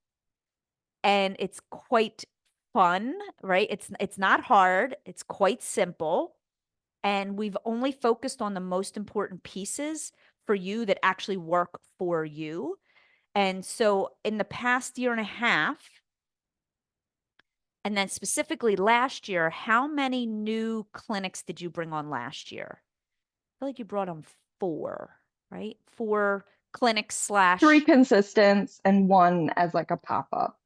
and it's quite fun, right? It's not hard, it's quite simple. And we've only focused on the most important pieces for you that actually work for you. And so in the past year and a half, and then specifically last year, how many new clinics did you bring on last year? I feel like you brought on 4, right? 4 clinics slash 3 consistents and 1 as like a pop-up.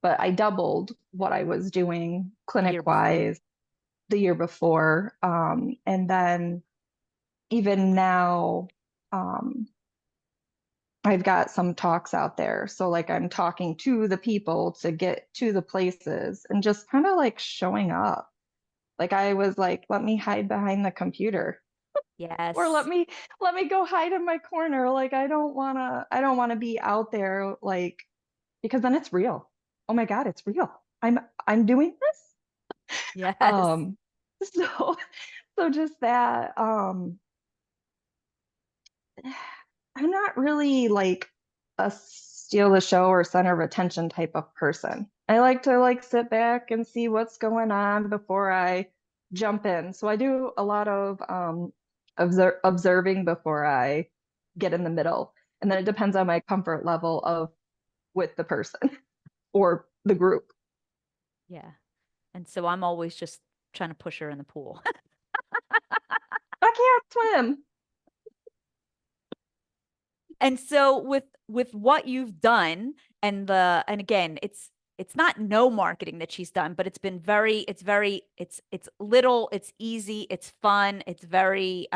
But I doubled what I was doing clinic-wise the year before. And then even now, I've got some talks out there. So like I'm talking to the people to get to the places and just kind of like showing up. Like I was like, let me hide behind the computer. Yes. Or let me go hide in my corner. Like I don't wanna be out there like because then it's real. Oh my God, it's real. I'm doing this. Yes. So just that I'm not really like a steal the show or center of attention type of person. I like to like sit back and see what's going on before I jump in. So I do a lot of observing before I get in the middle. And then it depends on my comfort level of with the person or the group. Yeah. And so I'm always just trying to push her in the pool. I can't swim. And so with what you've done and again, it's not no marketing that she's done, but it's been it's little, it's easy, it's fun, it's very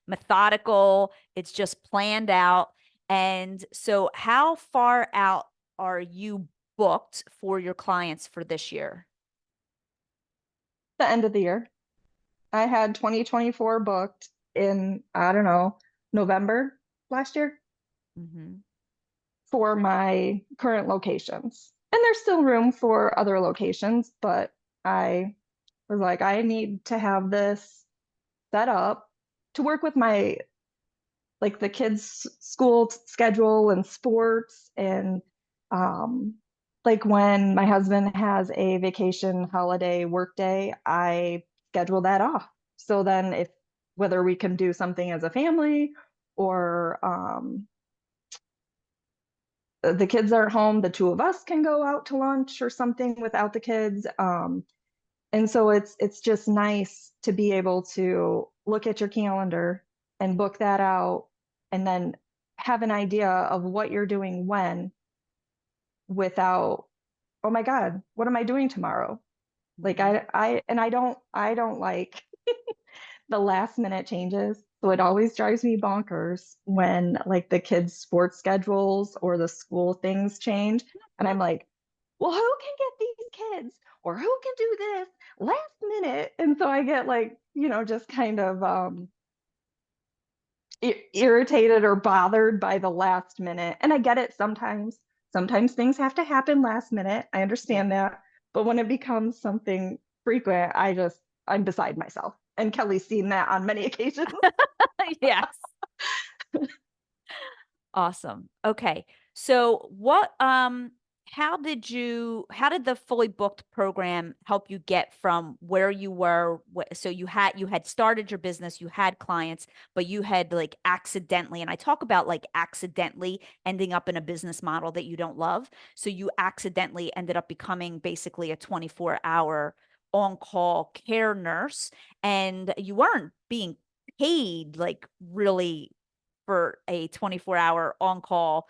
methodical, it's just planned out. And so how far out are you booked for your clients for this year? The end of the year. I had 2024 booked in, I don't know, November last year for my current locations. And there's still room for other locations, but I was like, I need to have this set up to work with my, like the kids' school schedule and sports. And like when my husband has a vacation, holiday, work day, I schedule that off. So then if whether we can do something as a family or the kids aren't home, the 2 of us can go out to lunch or something without the kids. And so it's just nice to be able to look at your calendar and book that out and then have an idea of what you're doing when without, oh my God, what am I doing tomorrow? Like I don't like the last minute changes. So it always drives me bonkers when like the kids' sports schedules or the school things change. And I'm like, well, who can get these kids or who can do this last minute? And so I get like, just kind of irritated or bothered by the last minute. And I get it sometimes. Sometimes things have to happen last minute. I understand that. But when it becomes something frequent, I'm beside myself. And Kelly's seen that on many occasions. Yes. Awesome. Okay. So how did the Fully Booked program help you get from where you were? So you had started your business, you had clients, but you had like accidentally, and I talk about like accidentally ending up in a business model that you don't love. So you accidentally ended up becoming basically a 24-hour on-call care nurse, and you weren't being paid like really for a 24-hour on-call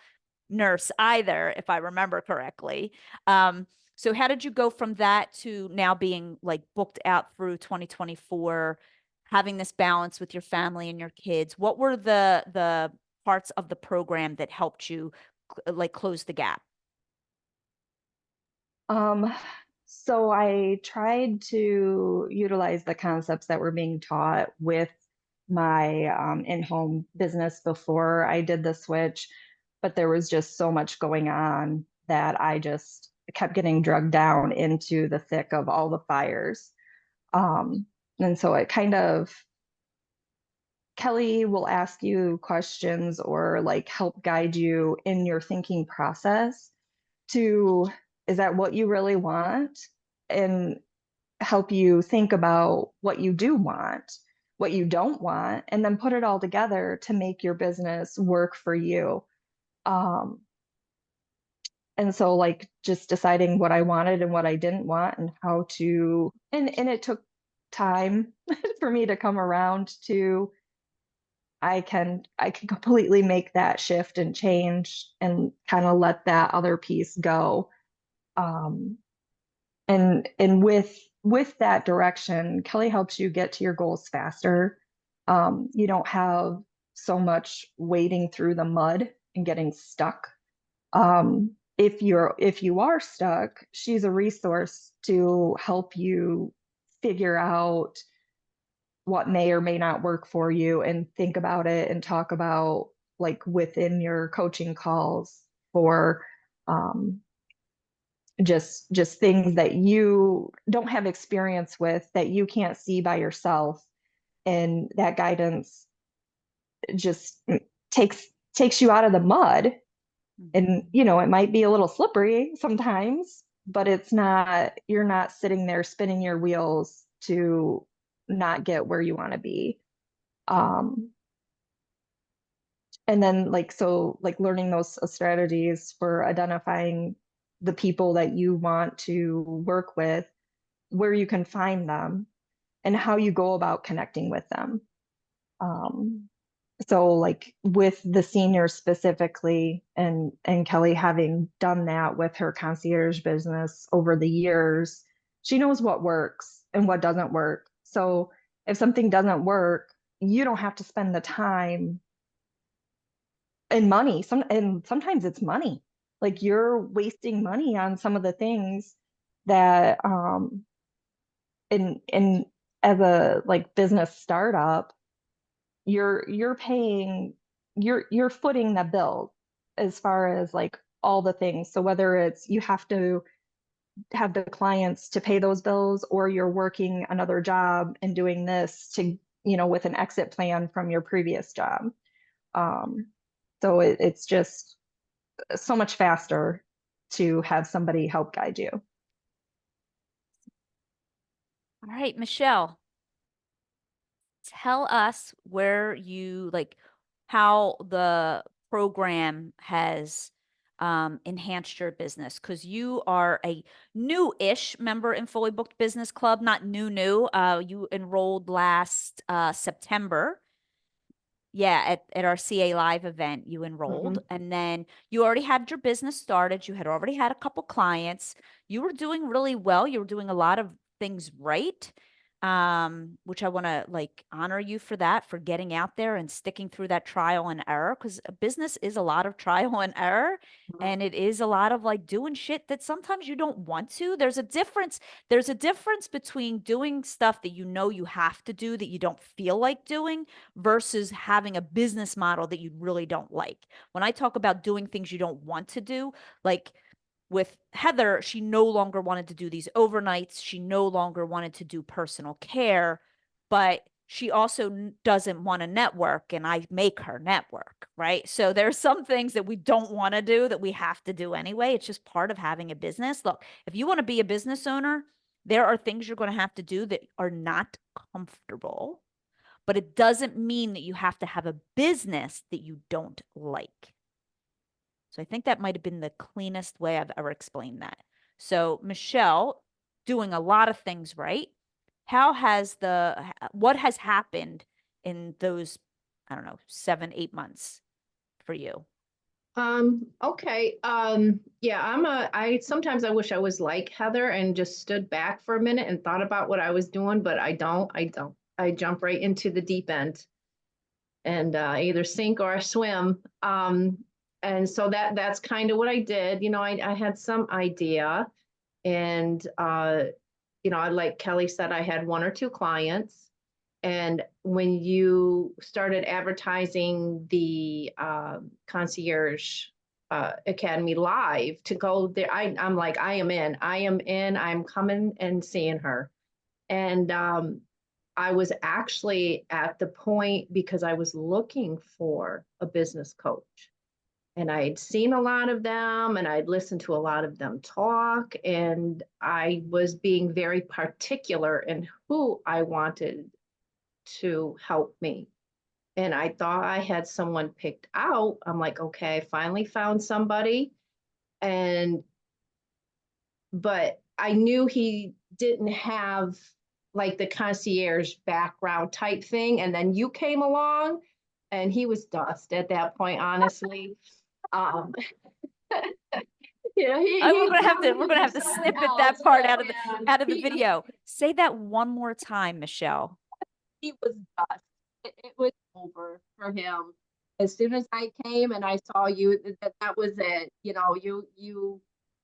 nurse either, if I remember correctly. So how did you go from that to now being like booked out through 2024, having this balance with your family and your kids? What were the parts of the program that helped you like close the gap? So I tried to utilize the concepts that were being taught with my in-home business before I did the switch, but there was just so much going on that I just kept getting drugged down into the thick of all the fires. And so it kind of, Kelly will ask you questions or like help guide you in your thinking process to, is that what you really want? And help you think about what you do want, what you don't want, and then put it all together to make your business work for you. And so like just deciding what I wanted and what I didn't want and how to, and it took time for me to come around to, I can completely make that shift and change and kind of let that other piece go. And with that direction, Kelly helps you get to your goals faster. You don't have so much wading through the mud and getting stuck. If you are stuck, she's a resource to help you figure out what may or may not work for you and think about it and talk about like within your coaching calls for just things that you don't have experience with that you can't see by yourself, and that guidance just takes you out of the mud. And it might be a little slippery sometimes, but it's not, you're not sitting there spinning your wheels to not get where you want to be. And then like learning those strategies for identifying the people that you want to work with, where you can find them, and how you go about connecting with them. So like with the seniors specifically, and Kelly having done that with her concierge business over the years, she knows what works and what doesn't work. So if something doesn't work, you don't have to spend the time and money. Sometimes it's money. Like you're wasting money on some of the things that in as a like business startup, you're paying, you're footing the bill as far as like all the things. So whether it's you have to have the clients to pay those bills, or you're working another job and doing this to, with an exit plan from your previous job. So it's just so much faster to have somebody help guide you. All right, Michelle, tell us where you how the program has enhanced your business, because you are a new-ish member in Fully Booked Business Club, not new. You enrolled last September. Yeah, at our CA Live event, you enrolled, and then you already had your business started. You had already had a couple clients. You were doing really well. You were doing a lot of things right, which I want to honor you for that, for getting out there and sticking through that trial and error, because a business is a lot of trial and error, and it is a lot of doing shit that sometimes you don't want to. There's a difference between doing stuff that you have to do that you don't feel like doing, versus having a business model that you really don't like. When I talk about doing things you don't want to do, like with Heather, she no longer wanted to do these overnights. She no longer wanted to do personal care, but she also doesn't want to network, and I make her network, right? So there's some things that we don't want to do that we have to do anyway. It's just part of having a business. Look, if you want to be a business owner, there are things you're going to have to do that are not comfortable, but it doesn't mean that you have to have a business that you don't like. So I think that might have been the cleanest way I've ever explained that. So Michelle, doing a lot of things right. What has happened in those, I don't know, 7-8 months for you? Okay. Yeah, sometimes I wish I was like Heather and just stood back for a minute and thought about what I was doing, but I don't. I jump right into the deep end and either sink or swim. And so that's kind of what I did. I had some idea, and like Kelly said, I had 1 or 2 clients. And when you started advertising the concierge Academy live to go there. I'm like, I am in, I'm coming and seeing her. And I was actually at the point because I was looking for a business coach. And I'd seen a lot of them and I'd listened to a lot of them talk. And I was being very particular in who I wanted to help me. And I thought I had someone picked out. I'm like, okay, I finally found somebody. But I knew he didn't have like the concierge background type thing. And then you came along and he was dust at that point, honestly. Yeah, We're gonna have to snippet that part out of the he, video. Say that one more time, Michelle. he was dust. It was over for him. As soon as I came and I saw you, that was it. You know, you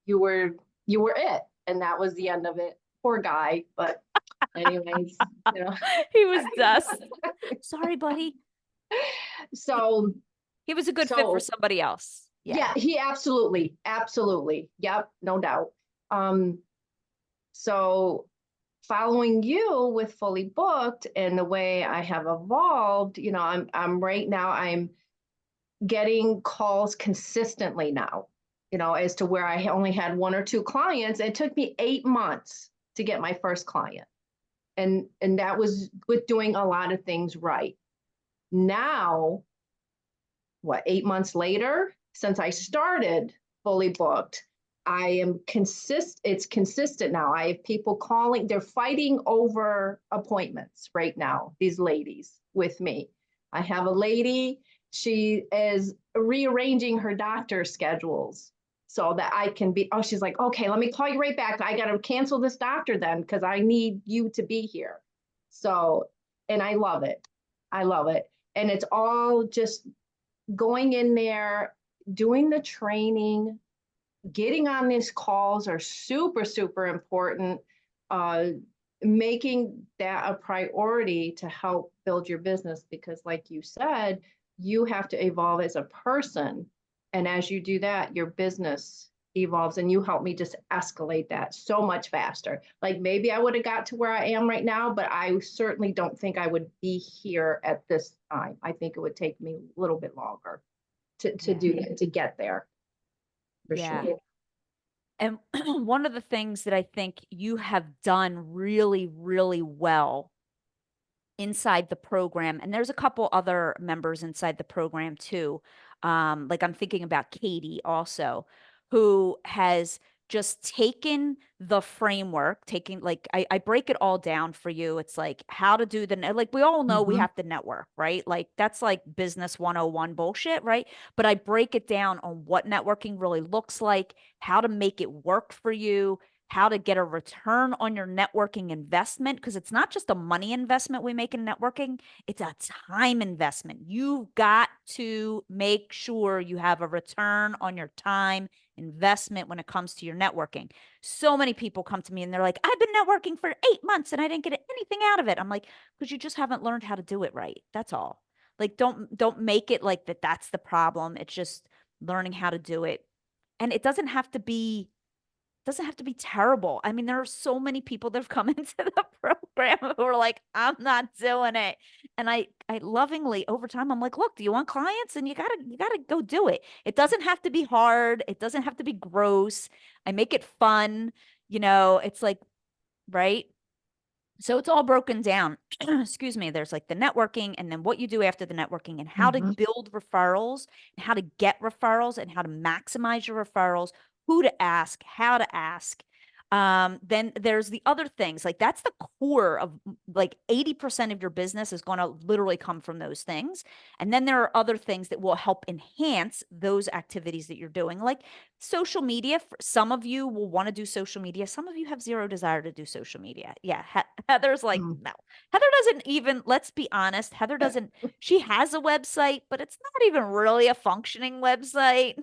were it, and that was the end of it. Poor guy, but anyways, you know. He was dust. Sorry, buddy. So He was a good fit for somebody else. Yeah, he absolutely. Yep, no doubt. So following you with Fully Booked and the way I have evolved, you know, I'm getting calls consistently now, you know, as to where I only had 1 or 2 clients. It took me 8 months to get my first client. And that was with doing a lot of things right. Now, 8 months later, since I started Fully Booked, I am it's consistent now. I have people calling, they're fighting over appointments right now, these ladies with me. I have a lady, she is rearranging her doctor schedules so that I can be, she's like, okay, let me call you right back. I got to cancel this doctor then because I need you to be here. So, and I love it. And it's all just going in there, doing the training, getting on these calls are super, super important. Making that a priority to help build your business, because like you said, you have to evolve as a person. And as you do that, your business evolves, and you help me just escalate that so much faster. Like maybe I would have got to where I am right now, but I certainly don't think I would be here at this time. I think it would take me a little bit longer to do that, to get there. For sure. And one of the things that I think you have done really, really well inside the program, and there's a couple other members inside the program too. Like I'm thinking about Katie also, who has just taken the framework, like I break it all down for you. It's like how to do like we all know we have to network, right? Like that's like business 101 bullshit, right? But I break it down on what networking really looks like, how to make it work for you, how to get a return on your networking investment, because it's not just a money investment we make in networking, it's a time investment. You've got to make sure you have a return on your time investment when it comes to your networking. So many people come to me and they're like, I've been networking for 8 months and I didn't get anything out of it. I'm like, because you just haven't learned how to do it right. That's all. Like, don't make it like that's the problem. It's just learning how to do it. And it doesn't have to be terrible. I mean, there are so many people that have come into the program who are like, I'm not doing it. And I lovingly over time, I'm like, look, do you want clients? And you gotta go do it. It doesn't have to be hard. It doesn't have to be gross. I make it fun. You know, it's like, right? So it's all broken down. Excuse me. There's like the networking and then what you do after the networking and how to build referrals and how to get referrals and how to maximize your referrals, who to ask, how to ask. Then there's the other things, like that's the core of like 80% of your business is going to literally come from those things. And then there are other things that will help enhance those activities that you're doing, like social media. Some of you will want to do social media. Some of you have zero desire to do social media. Yeah. Heather's like, no. Heather doesn't even, let's be honest, Heather doesn't, she has a website, but it's not even really a functioning website.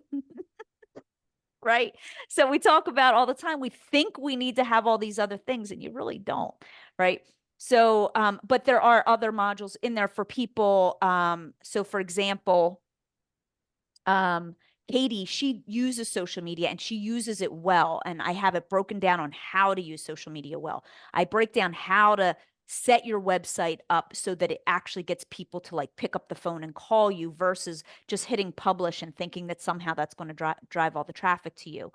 Right? So we talk about all the time, we think we need to have all these other things and you really don't, right? So, but there are other modules in there for people. So for example, Katie, she uses social media and she uses it well. And I have it broken down on how to use social media well. I break down how to set your website up so that it actually gets people to like pick up the phone and call you versus just hitting publish and thinking that somehow that's going to drive all the traffic to you.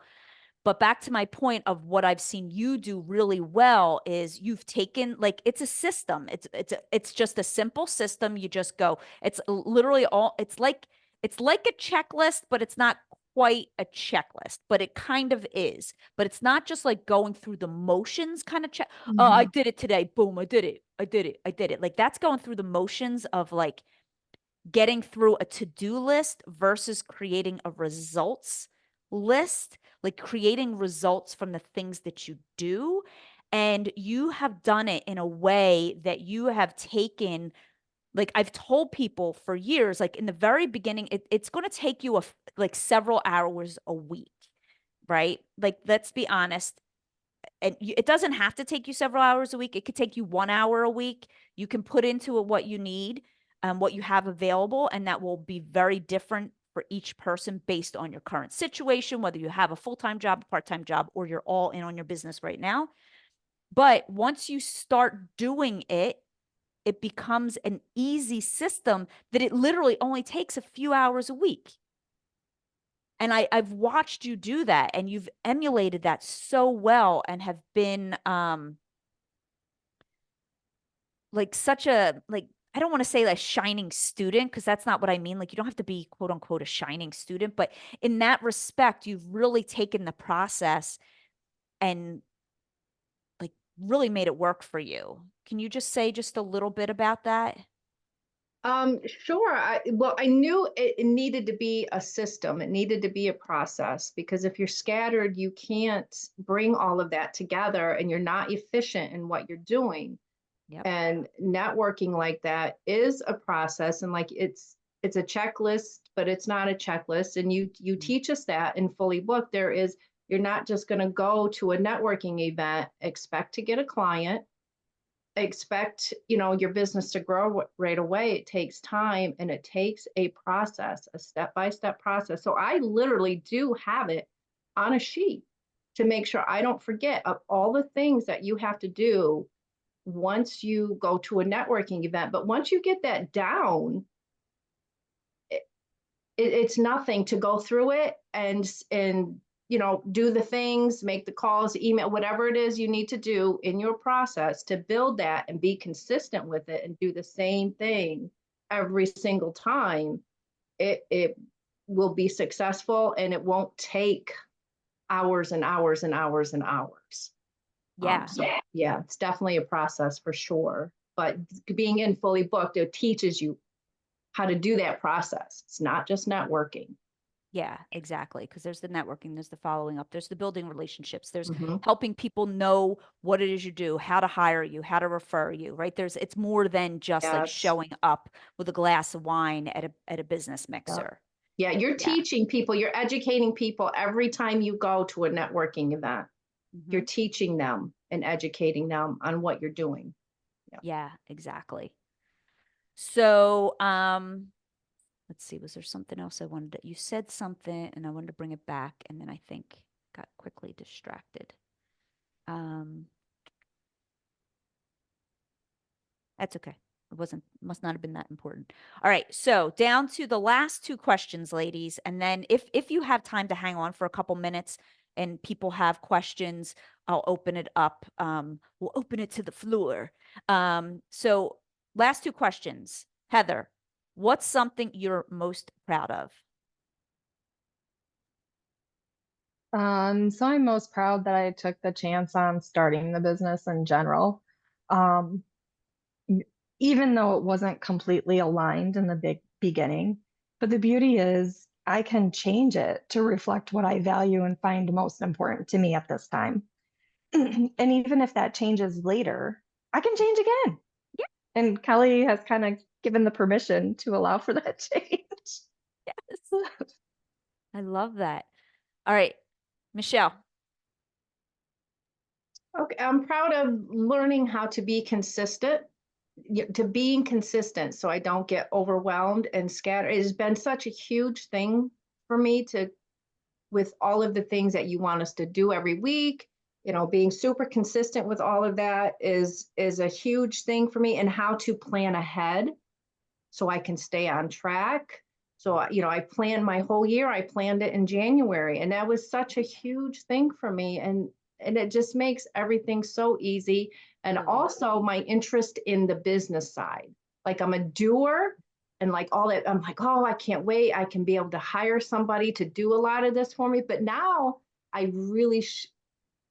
But back to my point of what I've seen you do really well is you've taken, like, it's a system. It's just a simple system. You just go, it's literally all, it's like a checklist, but it's not quite a checklist, but it kind of is. But it's not just like going through the motions kind of check. Oh, I did it today. Boom, I did it. I did it. I did it. Like that's going through the motions of like getting through a to-do list versus creating a results list, like creating results from the things that you do. And you have done it in a way that you have taken, like I've told people for years, like in the very beginning, it's going to take you like several hours a week, right? Like, let's be honest. And it doesn't have to take you several hours a week. It could take you 1 hour a week. You can put into it what you need, what you have available, and that will be very different for each person based on your current situation, whether you have a full-time job, a part-time job, or you're all in on your business right now. But once you start doing it, it becomes an easy system that it literally only takes a few hours a week. And I've watched you do that, and you've emulated that so well and have been like such a, like, I don't want to say a shining student, because that's not what I mean. Like, you don't have to be quote unquote a shining student, but in that respect, you've really taken the process and like really made it work for you. Can you just say just a little bit about that? Sure. I knew it needed to be a system. It needed to be a process, because if you're scattered, you can't bring all of that together and you're not efficient in what you're doing. Yep. And networking like that is a process, and like it's a checklist, but it's not a checklist. And you teach us that in Fully Booked. You're not just going to go to a networking event, expect to get a client, expect your business to grow right away. It takes time, and it takes a process, a step-by-step process. So I literally do have it on a sheet to make sure I don't forget of all the things that you have to do once you go to a networking event. But once you get that down, it's nothing to go through it and do the things, make the calls, email, whatever it is you need to do in your process to build that and be consistent with it and do the same thing every single time. It will be successful, and it won't take hours and hours and hours and hours. Yeah. So yeah, it's definitely a process for sure. But being in Fully Booked, it teaches you how to do that process. It's not just networking. Yeah, exactly. Because there's the networking, there's the following up, there's the building relationships, there's Mhm. helping people know what it is you do, how to hire you, how to refer you, right? It's more than just like Yes. showing up with a glass of wine at a business mixer. Yeah, you're Yeah. teaching people, you're educating people every time you go to a networking event. You're Mhm. teaching them and educating them on what you're doing. Yeah, exactly. So, let's see, was there something else I wanted to, you said something and I wanted to bring it back, and then I think got quickly distracted. That's okay. It must not have been that important. All right. So down to the last two questions, ladies. And then if you have time to hang on for a couple minutes and people have questions, I'll open it up. We'll open it to the floor. So last two questions. Heather, what's something you're most proud of? So I'm most proud that I took the chance on starting the business in general. Um, Even though it wasn't completely aligned in the beginning. But the beauty is I can change it to reflect what I value and find most important to me at this time. And even if that changes later, I can change again. Yeah. And Kelly has kind of given the permission to allow for that change. Yes. I love that. All right, Michelle. Okay, I'm proud of learning how to be consistent, to being consistent so I don't get overwhelmed and scattered. It has been such a huge thing for me to, with all of the things that you want us to do every week, you know, being super consistent with all of that is a huge thing for me, and how to plan ahead so I can stay on track. So, you know, I planned my whole year. I planned it in January, and that was such a huge thing for me. And it just makes everything so easy. And also my interest in the business side. Like I'm a doer, and like all that, I'm like, oh, I can't wait. I can be able to hire somebody to do a lot of this for me. But now I really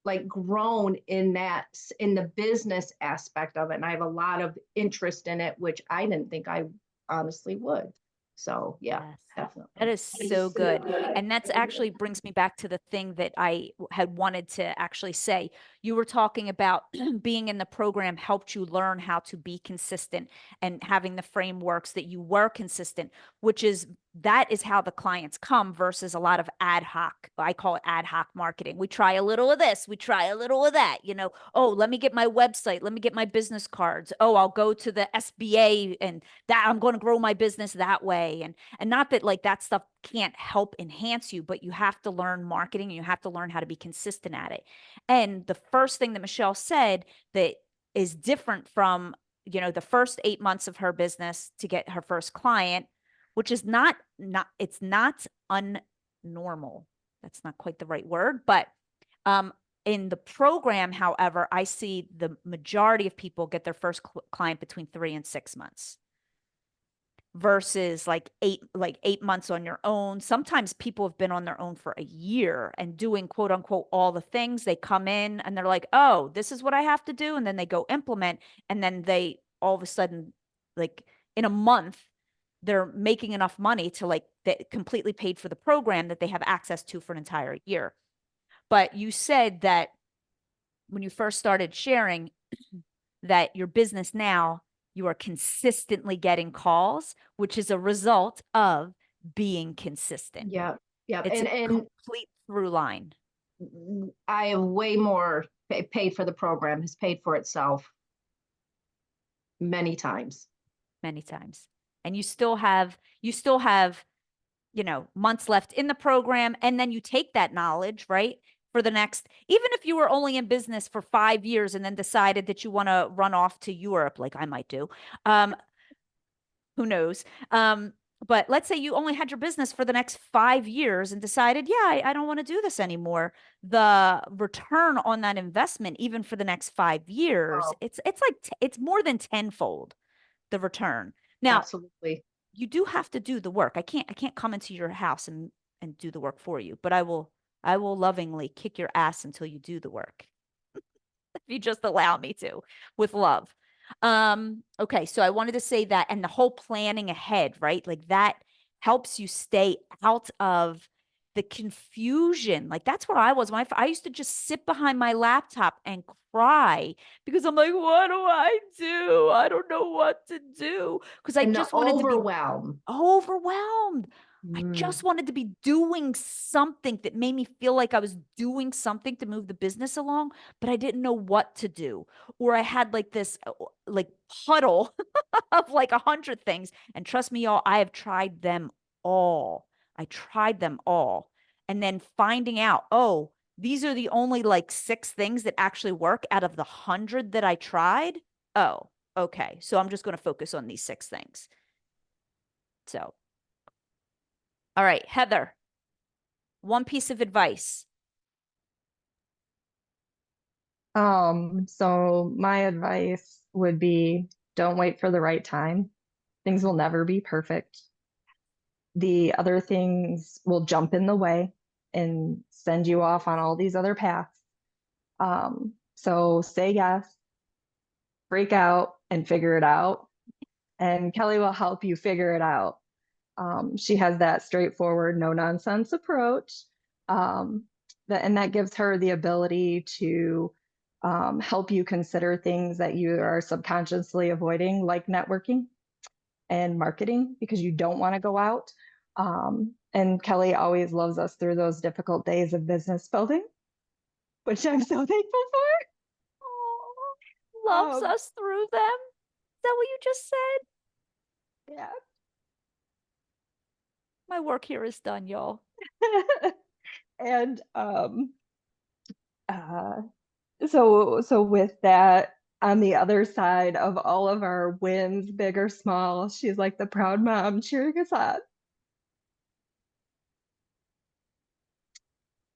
like grown in that, in the business aspect of it. And I have a lot of interest in it, which I didn't think I honestly would. So yeah, Yes. definitely. That is so good. And that's actually brings me back to the thing that I had wanted to actually say. You were talking about being in the program helped you learn how to be consistent and having the frameworks that you were consistent, which is that is how the clients come versus a lot of ad hoc. I call it ad hoc marketing. We try a little of this, we try a little of that, you know, oh, let me get my website, let me get my business cards. Oh, I'll go to the SBA and that I'm going to grow my business that way. And not that like that stuff can't help enhance you, but you have to learn marketing and you have to learn how to be consistent at it. And the first thing that Michelle said that is different from, you know, the first 8 months of her business to get her first client, which is it's not unnormal. That's not quite the right word, but in the program, however, I see the majority of people get their first client between 3 and 6 months versus like 8 months on your own. Sometimes people have been on their own for a year and doing quote unquote all the things. They come in and they're like, oh, this is what I have to do. And then they go implement. And then they all of a sudden, like in a month, they're making enough money to like that completely paid for the program that they have access to for an entire year. But you said that when you first started sharing that your business now, you are consistently getting calls, which is a result of being consistent. Yeah. Yeah. It's a And complete through line. I have way more paid for the program, has paid for itself many times. Many times. And you still have, you know, months left in the program. And then you take that knowledge, right? For the next, even if you were only in business for 5 years and then decided that you want to run off to Europe, like I might do, who knows? But let's say you only had your business for the next 5 years and decided, yeah, I don't want to do this anymore. The return on that investment, even for the next 5 years, Oh. it's like, it's more than tenfold the return. Now, Absolutely. you do have to do the work. I can't come into your house and do the work for you, but I will lovingly kick your ass until you do the work. If you just allow me to, with love. Okay, so I wanted to say that, and the whole planning ahead, right? Like that helps you stay out of the confusion. Like that's where I was when I used to just sit behind my laptop and cry because I'm like, what do I do? I don't know what to do because I And just the wanted to be overwhelm. overwhelmed. I Mm. just wanted to be doing something that made me feel like I was doing something to move the business along, but I didn't know what to do. Or I had like this like puddle of like 100 things. And trust me, y'all, I have tried them all. I tried them all. And then finding out, oh, these are the only like 6 things that actually work out of the 100 that I tried. Oh, okay. So I'm just going to focus on these 6 things. So, all right, Heather, one piece of advice. So my advice would be don't wait for the right time. Things will never be perfect. The other things will jump in the way and send you off on all these other paths. So say yes, break out and figure it out. And Kelly will help you figure it out. She has that straightforward, no nonsense approach. And that gives her the ability to help you consider things that you are subconsciously avoiding, like networking and marketing, because you don't want to go out. And Kelly always loves us through those difficult days of business building, which I'm so thankful for. Oh, loves Um, us through them. Is that what you just said? Yeah. My work here is done, y'all. And so with that, on the other side of all of our wins, big or small, she's like the proud mom cheering us on.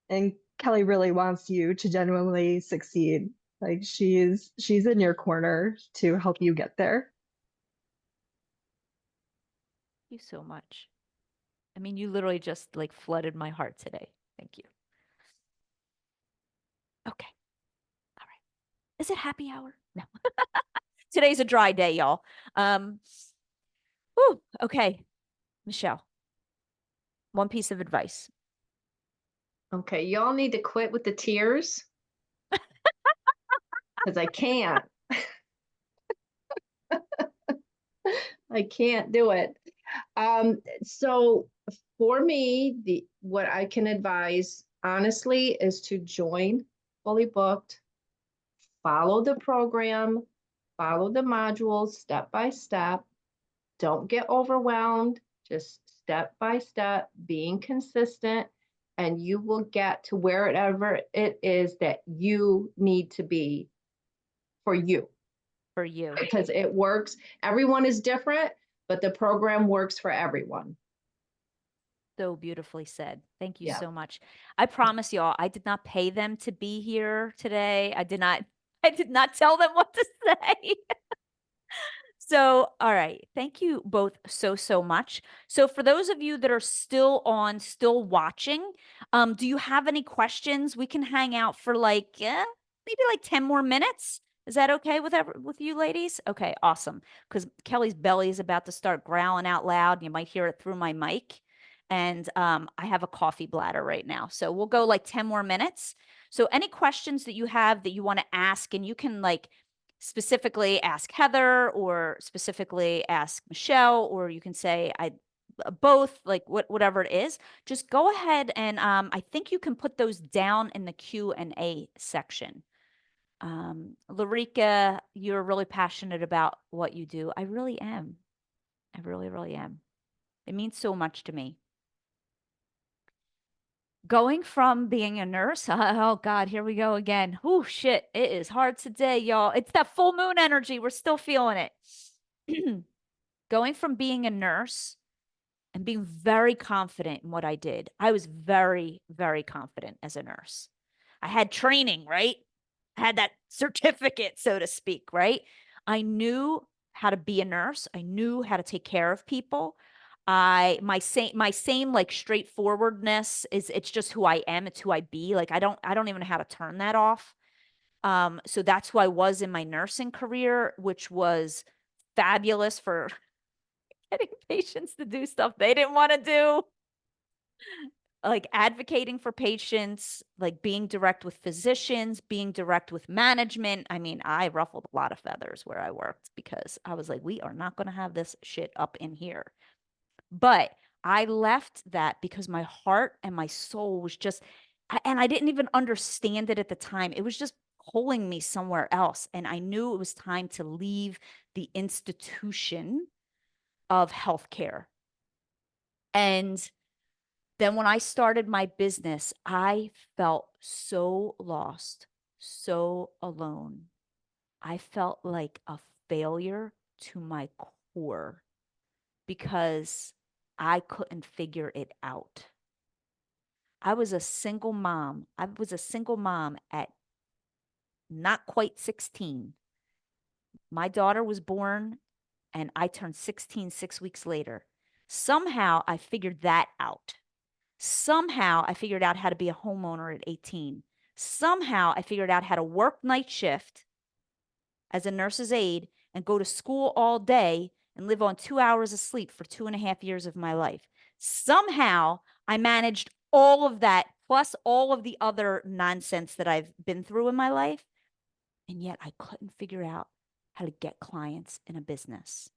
And Kelly really wants you to genuinely succeed. Like she's in your corner to help you get there. Thank you so much. I mean, you literally just like flooded my heart today. Thank you. Okay. All right. Is it happy hour? No. Today's a dry day, y'all. Whew, okay. Michelle, one piece of advice. Okay, y'all need to quit with the tears because I can't. I can't do it. So for me, what I can advise honestly is to join Fully Booked, follow the program, follow the modules step by step. Don't get overwhelmed, just step by step, being consistent, and you will get to wherever it is that you need to be for you. For you. Because it works. Everyone is different, but the program works for everyone. So beautifully said. Thank you Yeah. so much. I promise y'all, I did not pay them to be here today. I did not tell them what to say. So, all right. Thank you both so much. So for those of you that are still on, still watching, do you have any questions? We can hang out for like maybe like 10 more minutes. Is that okay with you ladies? Okay, awesome. Because Kelly's belly is about to start growling out loud. You might hear it through my mic. And I have a coffee bladder right now. So we'll go like 10 more minutes. So any questions that you have that you want to ask, and you can like specifically ask Heather or specifically ask Michelle, or you can say I both, like whatever it is, just go ahead and I think you can put those down in the Q&A section. Loretta, you're really passionate about what you do. I really am. I really, really am. It means so much to me. Going from being a nurse, oh God, here we go again. Oh shit, it is hard today, y'all. It's that full moon energy. We're still feeling it. Going from being a nurse and being very confident in what I did. I was very, very confident as a nurse. I had training, right? I had that certificate, so to speak, right? I knew how to be a nurse. I knew how to take care of people. My same like straightforwardness it's just who I am. It's who I be. Like I don't even know how to turn that off. So that's who I was in my nursing career, which was fabulous for getting patients to do stuff they didn't want to do, like advocating for patients, like being direct with physicians, being direct with management. I mean, I ruffled a lot of feathers where I worked because I was like, we are not going to have this shit up in here. But I left that because my heart and my soul was just, and I didn't even understand it at the time. It was just pulling me somewhere else. And I knew it was time to leave the institution of healthcare. And then when I started my business, I felt so lost, so alone. I felt like a failure to my core because I couldn't figure it out. I was a single mom. I was a single mom at not quite 16. My daughter was born and I turned 16 6 weeks later. Somehow I figured that out. Somehow I figured out how to be a homeowner at 18. Somehow I figured out how to work night shift as a nurse's aide and go to school all day and live on 2 hours of sleep for 2.5 years of my life. Somehow I managed all of that, plus all of the other nonsense that I've been through in my life. And yet I couldn't figure out how to get clients in a business.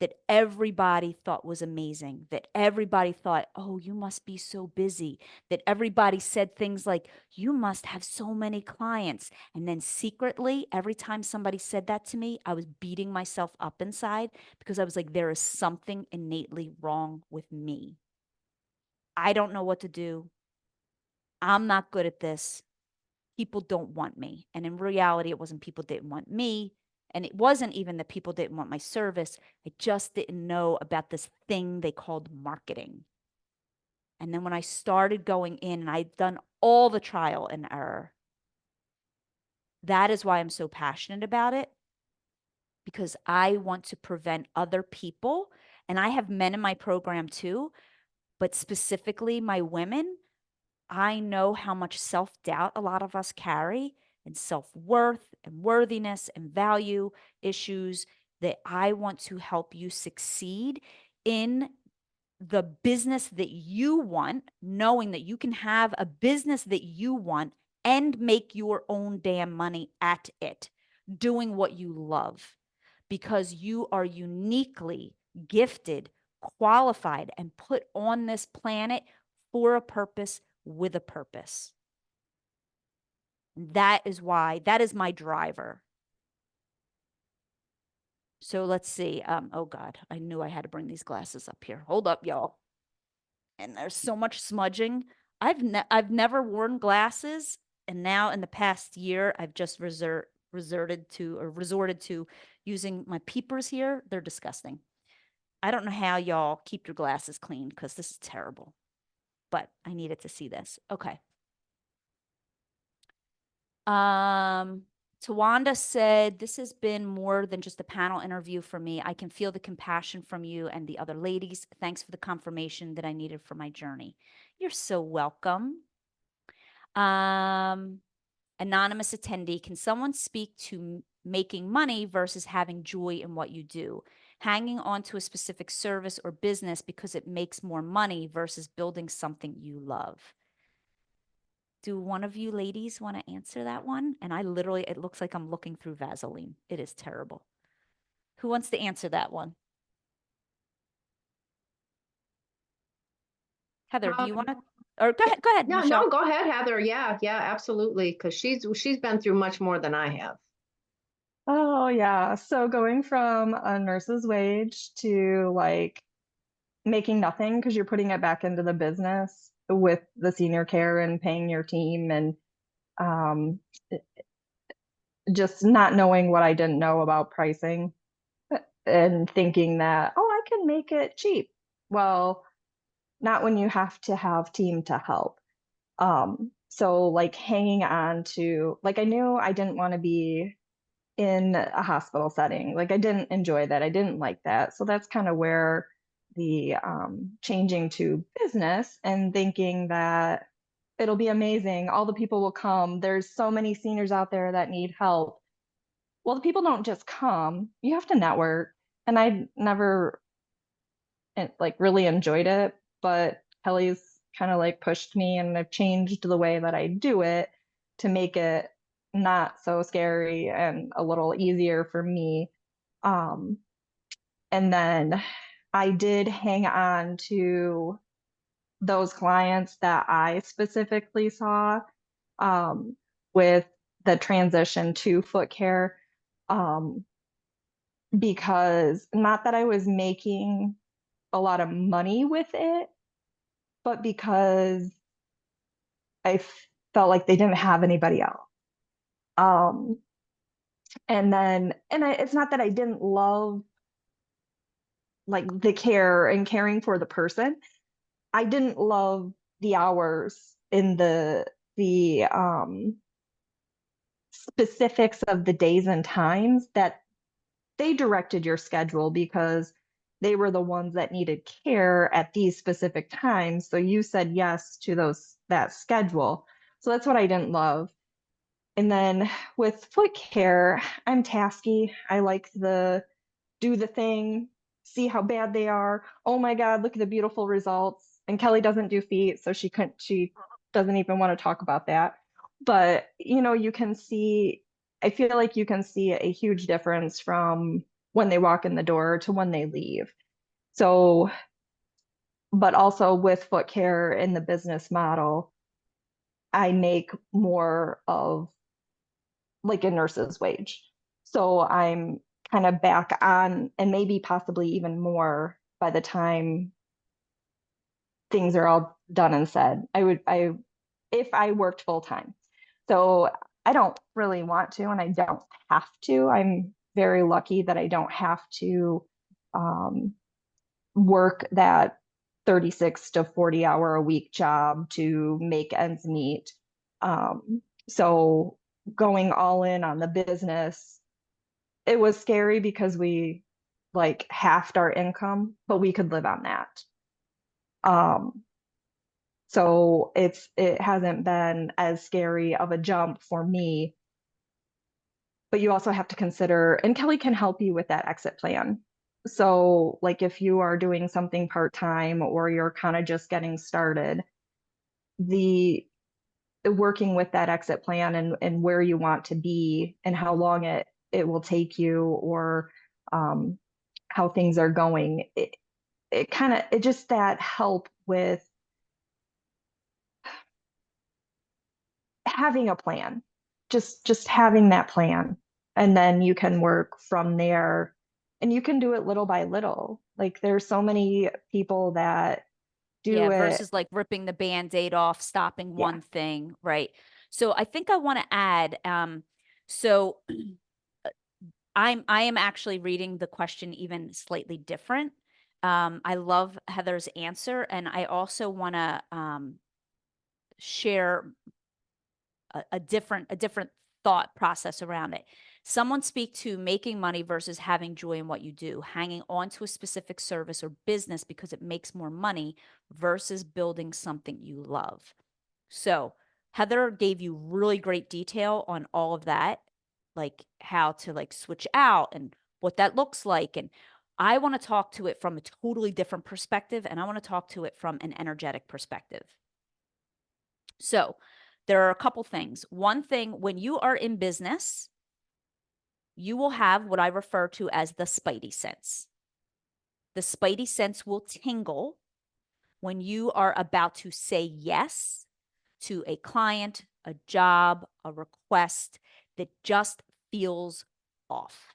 that everybody thought was amazing, that everybody thought, oh, you must be so busy, that everybody said things like, you must have so many clients. And then secretly, every time somebody said that to me, I was beating myself up inside because I was like, there is something innately wrong with me. I don't know what to do. I'm not good at this. People don't want me. And in reality, it wasn't people didn't want me. And it wasn't even that people didn't want my service. I just didn't know about this thing they called marketing. And then when I started going in and I'd done all the trial and error, that is why I'm so passionate about it, because I want to prevent other people. And I have men in my program too, but specifically my women. I know how much self-doubt a lot of us carry, and self-worth and worthiness and value issues, that I want to help you succeed in the business that you want, knowing that you can have a business that you want and make your own damn money at it, doing what you love, because you are uniquely gifted, qualified, and put on this planet for a purpose, with a purpose. That is why, that is my driver. So let's see. Oh God, I knew I had to bring these glasses up here. Hold up, y'all. And there's so much smudging. I've never worn glasses, and now in the past year, I've just resorted to using my peepers here. They're disgusting. I don't know how y'all keep your glasses clean, because this is terrible. But I needed to see this. Okay. Tawanda said, this has been more than just a panel interview for me. I can feel the compassion from you and the other ladies. Thanks for the confirmation that I needed for my journey. You're so welcome. Anonymous attendee, can someone speak to making money versus having joy in what you do? Hanging on to a specific service or business because it makes more money versus building something you love. Do one of you ladies want to answer that one? And I literally, it looks like I'm looking through Vaseline. It is terrible. Who wants to answer that one? Heather, do you want to? Or go ahead, Yeah, Michelle. no, go ahead, Heather. Yeah, absolutely. Because she's been through much more than I have. Oh, yeah. So going from a nurse's wage to like making nothing because you're putting it back into the business with the senior care and paying your team, and um, just not knowing what I didn't know about pricing and thinking that, oh, I can make it cheap. Well, not when you have to have team to help. So like hanging on to, like, I knew I didn't want to be in a hospital setting. Like I didn't enjoy that. I didn't like that. So that's kind of where the changing to business and thinking that it'll be amazing. All the people will come. There's so many seniors out there that need help. Well, the people don't just come. You have to network. And I never like really enjoyed it, but Kelly's kind of like pushed me, and I've changed the way that I do it to make it not so scary and a little easier for me. Um, and then I did hang on to those clients that I specifically saw um, with the transition to foot care, um, because not that I was making a lot of money with it, but because I felt like they didn't have anybody else. Um, it's not that I didn't love like the care and caring for the person. I didn't love the hours in the specifics of the days and times that they directed your schedule, because they were the ones that needed care at these specific times. So you said yes to that schedule. So that's what I didn't love. And then with foot care, I'm tasky. I like the do the thing, see how bad they are. Oh my God, look at the beautiful results. And Kelly doesn't do feet, so she doesn't even want to talk about that. But you can see, I feel like you can see a huge difference from when they walk in the door to when they leave. So, but also with foot care in the business model, I make more of like a nurse's wage. So I'm kind of back on, and maybe possibly even more by the time things are all done and said. If I worked full time. So I don't really want to, and I don't have to. I'm very lucky that I don't have to work that 36 to 40 hour a week job to make ends meet. So going all in on the business, it was scary because we like halved our income, but we could live on that. So it hasn't been as scary of a jump for me. But you also have to consider, and Kelly can help you with that exit plan. So like if you are doing something part-time or you're kind of just getting started, the working with that exit plan and where you want to be and how long it will take you, or how things are going, it just that help with having a plan, just having that plan, and then you can work from there, and you can do it little by little. Like there's so many people that Yeah, do it. versus like ripping the Band-Aid off, stopping Yeah. one thing, right? So I think I want to add, so I am actually reading the question even slightly different. I love Heather's answer, and I also want to share a different thought process around it. Someone speak to making money versus having joy in what you do, hanging on to a specific service or business because it makes more money versus building something you love. So Heather gave you really great detail on all of that, like how to like switch out and what that looks like. And I want to talk to it from a totally different perspective, and I want to talk to it from an energetic perspective. So there are a couple things. One thing, when you are in business, you will have what I refer to as the spidey sense. The spidey sense will tingle when you are about to say yes to a client, a job, a request that just feels off.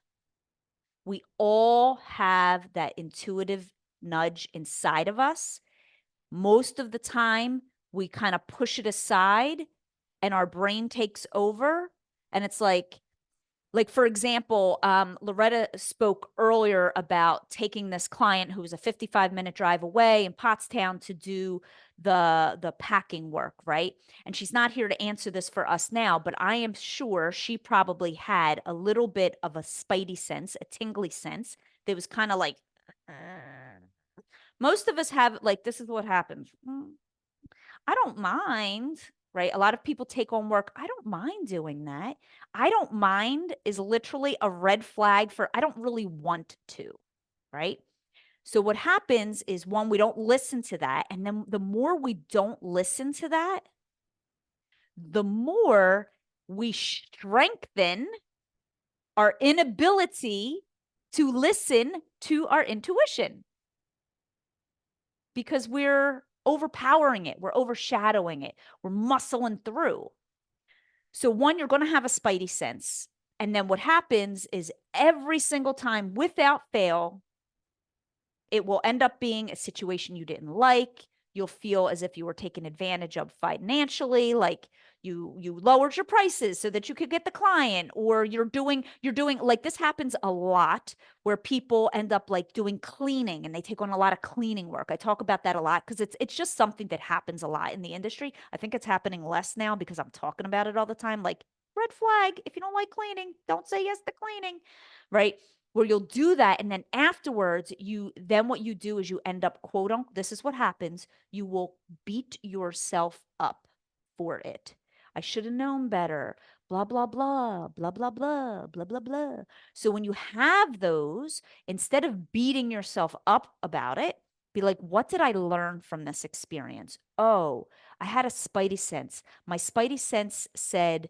We all have that intuitive nudge inside of us. Most of the time, we kind of push it aside and our brain takes over. And it's like for example, Loretta spoke earlier about taking this client who was a 55-minute drive away in Pottstown to do the packing work, right? And she's not here to answer this for us now, but I am sure she probably had a little bit of a spidey sense, a tingly sense that was kind of like, most of us have, like, this is what happens. I don't mind, right? A lot of people take on work. I don't mind doing that. I don't mind is literally a red flag for I don't really want to, right? So what happens is, one, we don't listen to that. And then the more we don't listen to that, the more we strengthen our inability to listen to our intuition, because we're overpowering it, we're overshadowing it, we're muscling through. So one, you're going to have a spidey sense. And then what happens is every single time without fail, it will end up being a situation you didn't like. You'll feel as if you were taken advantage of financially, like you lowered your prices so that you could get the client, or you're doing like, this happens a lot where people end up like doing cleaning and they take on a lot of cleaning work. I talk about that a lot because it's just something that happens a lot in the industry. I think it's happening less now because I'm talking about it all the time. Like, red flag, if you don't like cleaning, don't say yes to cleaning, right? Where you'll do that, and then afterwards what you do is you end up, quote unquote, this is what happens, you will beat yourself up for it. I should have known better, blah blah blah blah blah blah blah blah blah. So when you have those, instead of beating yourself up about it, be like, what did I learn from this experience? Oh, I had a spidey sense. My spidey sense said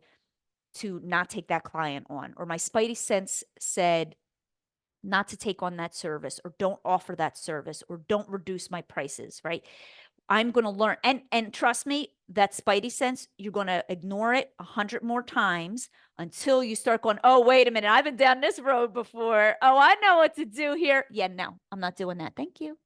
to not take that client on, or my spidey sense said not to take on that service, or don't offer that service, or don't reduce my prices, right? I'm going to learn. And trust me, that spidey sense, you're going to ignore it 100 more times until you start going, oh, wait a minute, I've been down this road before. Oh, I know what to do here. Yeah, no, I'm not doing that. Thank you.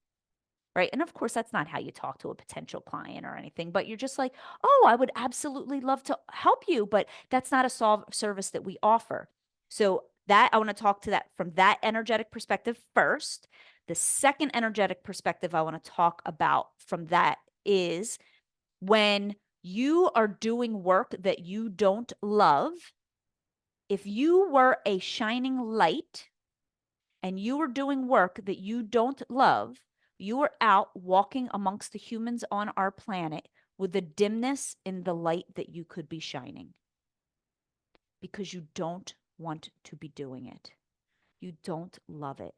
Right. And of course, that's not how you talk to a potential client or anything, but you're just like, oh, I would absolutely love to help you, but that's not a service that we offer. So that I want to talk to that from that energetic perspective first. The second energetic perspective I want to talk about from that is when you are doing work that you don't love. If you were a shining light and you were doing work that you don't love, you are out walking amongst the humans on our planet with a dimness in the light that you could be shining, because you don't want to be doing it. You don't love it.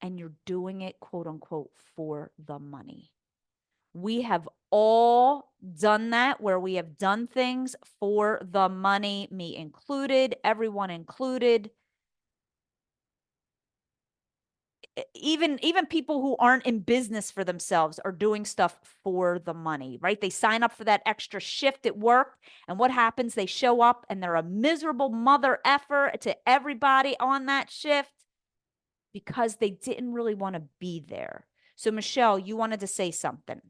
And you're doing it, quote unquote, for the money. We have all done that, where we have done things for the money, me included, everyone included. Even people who aren't in business for themselves are doing stuff for the money, right? They sign up for that extra shift at work, and what happens? They show up and they're a miserable mother effer to everybody on that shift because they didn't really want to be there. So Michelle, you wanted to say something.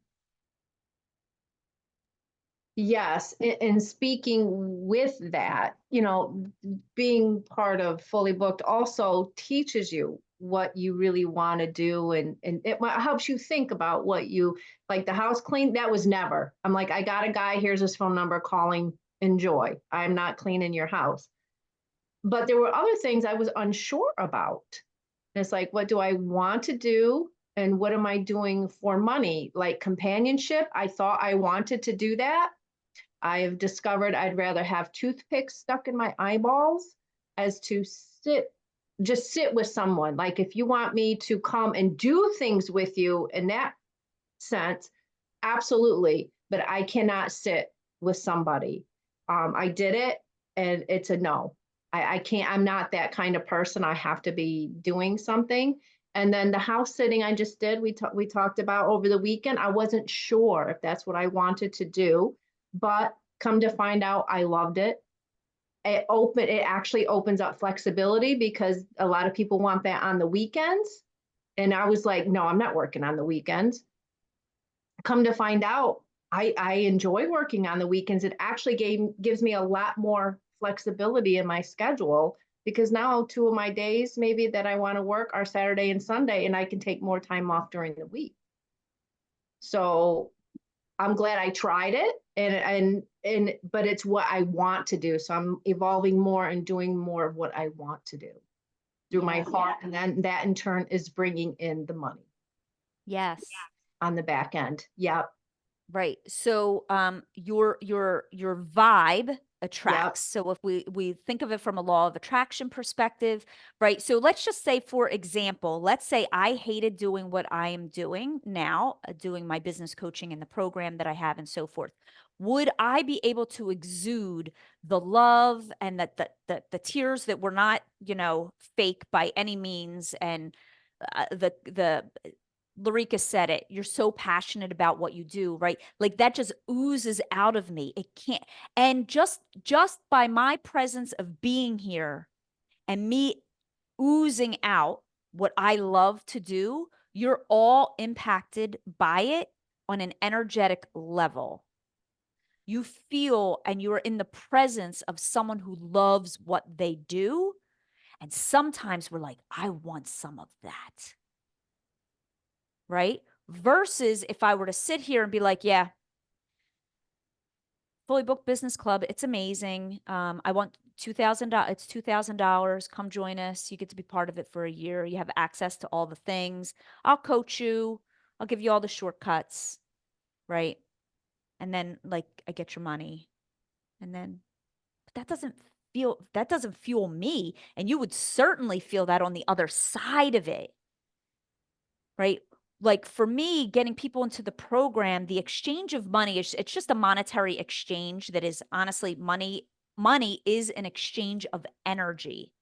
Yes, and speaking with that, you know, being part of Fully Booked also teaches you what you really want to do, and it helps you think about what you like. The house clean, that was never. I'm like, I got a guy, here's his phone number, calling, enjoy. I'm not cleaning your house. But there were other things I was unsure about. And it's like, what do I want to do? And what am I doing for money? Like companionship, I thought I wanted to do that. I have discovered I'd rather have toothpicks stuck in my eyeballs as to just sit with someone. Like if you want me to come and do things with you in that sense, absolutely. But I cannot sit with somebody. I did it, and it's a no. I can't, I'm not that kind of person. I have to be doing something. And then the house sitting I just did, we talked about over the weekend. I wasn't sure if that's what I wanted to do, but come to find out, I loved it. It actually opens up flexibility, because a lot of people want that on the weekends. And I was like, no, I'm not working on the weekends. Come to find out, I enjoy working on the weekends. It actually gives me a lot more flexibility in my schedule, because now 2 of my days maybe that I want to work are Saturday and Sunday, and I can take more time off during the week. So I'm glad I tried it, but it's what I want to do. So I'm evolving more and doing more of what I want to do through my heart. And then that in turn is bringing in the money. Yes. On the back end. Yep. Right. So your vibe attracts. So if we think of it from a law of attraction perspective, right? So let's just say, for example, let's say I hated doing what I am doing now, doing my business coaching and the program that I have and so forth. Would I be able to exude the love and the tears that were not, fake by any means, and the Loretta said it, you're so passionate about what you do, right? Like that just oozes out of me. It can't. And just by my presence of being here and me oozing out what I love to do, you're all impacted by it on an energetic level. You feel, and you're in the presence of someone who loves what they do. And sometimes we're like, I want some of that. Right? Versus if I were to sit here and be like, yeah, Fully Booked Business Club, it's amazing. I want $2,000. It's $2,000. Come join us. You get to be part of it for a year. You have access to all the things. I'll coach you. I'll give you all the shortcuts. Right? And then like I get your money. And then, but that doesn't fuel me. And you would certainly feel that on the other side of it. Right? Like for me, getting people into the program, the exchange of money, it's just a monetary exchange that is honestly money. Money is an exchange of energy.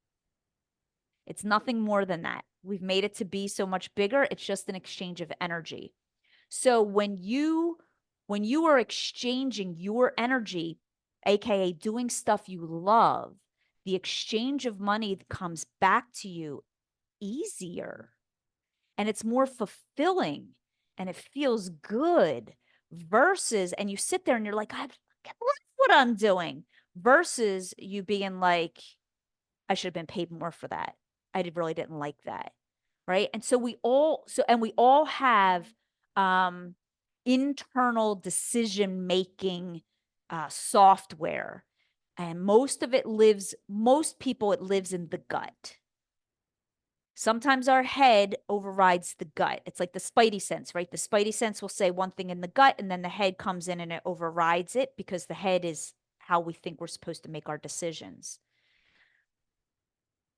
It's nothing more than that. We've made it to be so much bigger. It's just an exchange of energy. So when you are exchanging your energy, aka doing stuff you love, the exchange of money comes back to you easier, and it's more fulfilling, and it feels good, versus, and you sit there and you're like, I love what I'm doing, versus you being like, I should have been paid more for that. Really didn't like that. Right. And so we all have internal decision making software. And most people, it lives in the gut. Sometimes our head overrides the gut. It's like the spidey sense, right? The spidey sense will say one thing in the gut, and then the head comes in and it overrides it, because the head is how we think we're supposed to make our decisions.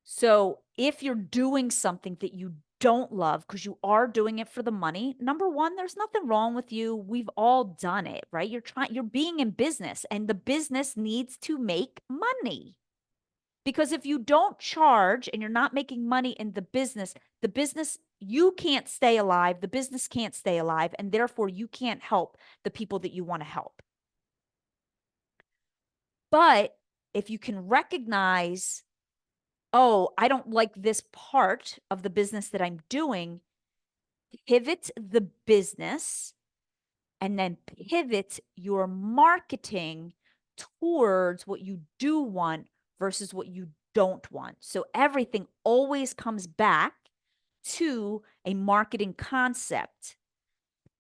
So if you're doing something that you don't love because you are doing it for the money, number one, there's nothing wrong with you. We've all done it, right? You're being in business, and the business needs to make money. Because if you don't charge and you're not making money in the business, you can't stay alive, the business can't stay alive, and therefore you can't help the people that you want to help. But if you can recognize, oh, I don't like this part of the business that I'm doing, pivot the business and then pivot your marketing towards what you do want versus what you don't want. So everything always comes back to a marketing concept.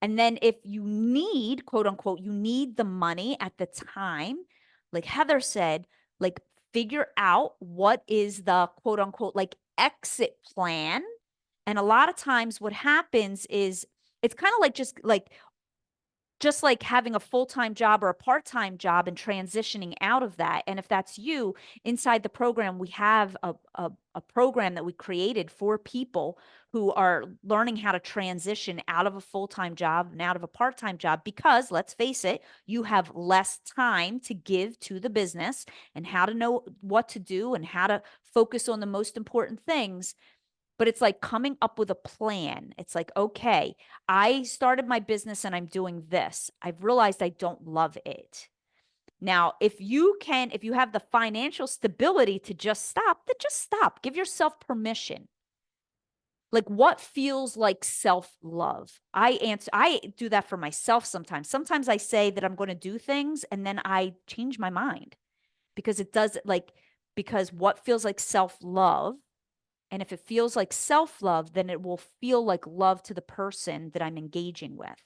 And then if you need, quote unquote, you need the money at the time, like Heather said, like figure out what is the quote unquote like exit plan. And a lot of times what happens is it's kind of like just like having a full-time job or a part-time job and transitioning out of that. And if that's you, inside the program, we have a program that we created for people who are learning how to transition out of a full-time job and out of a part-time job, because let's face it, you have less time to give to the business and how to know what to do and how to focus on the most important things. But it's like coming up with a plan. It's like, okay, I started my business and I'm doing this. I've realized I don't love it. Now, if you have the financial stability to just stop, then just stop. Give yourself permission. Like, what feels like self-love? I do that for myself sometimes. Sometimes I say that I'm going to do things and then I change my mind, because because what feels like self-love, and if it feels like self-love, then it will feel like love to the person that I'm engaging with.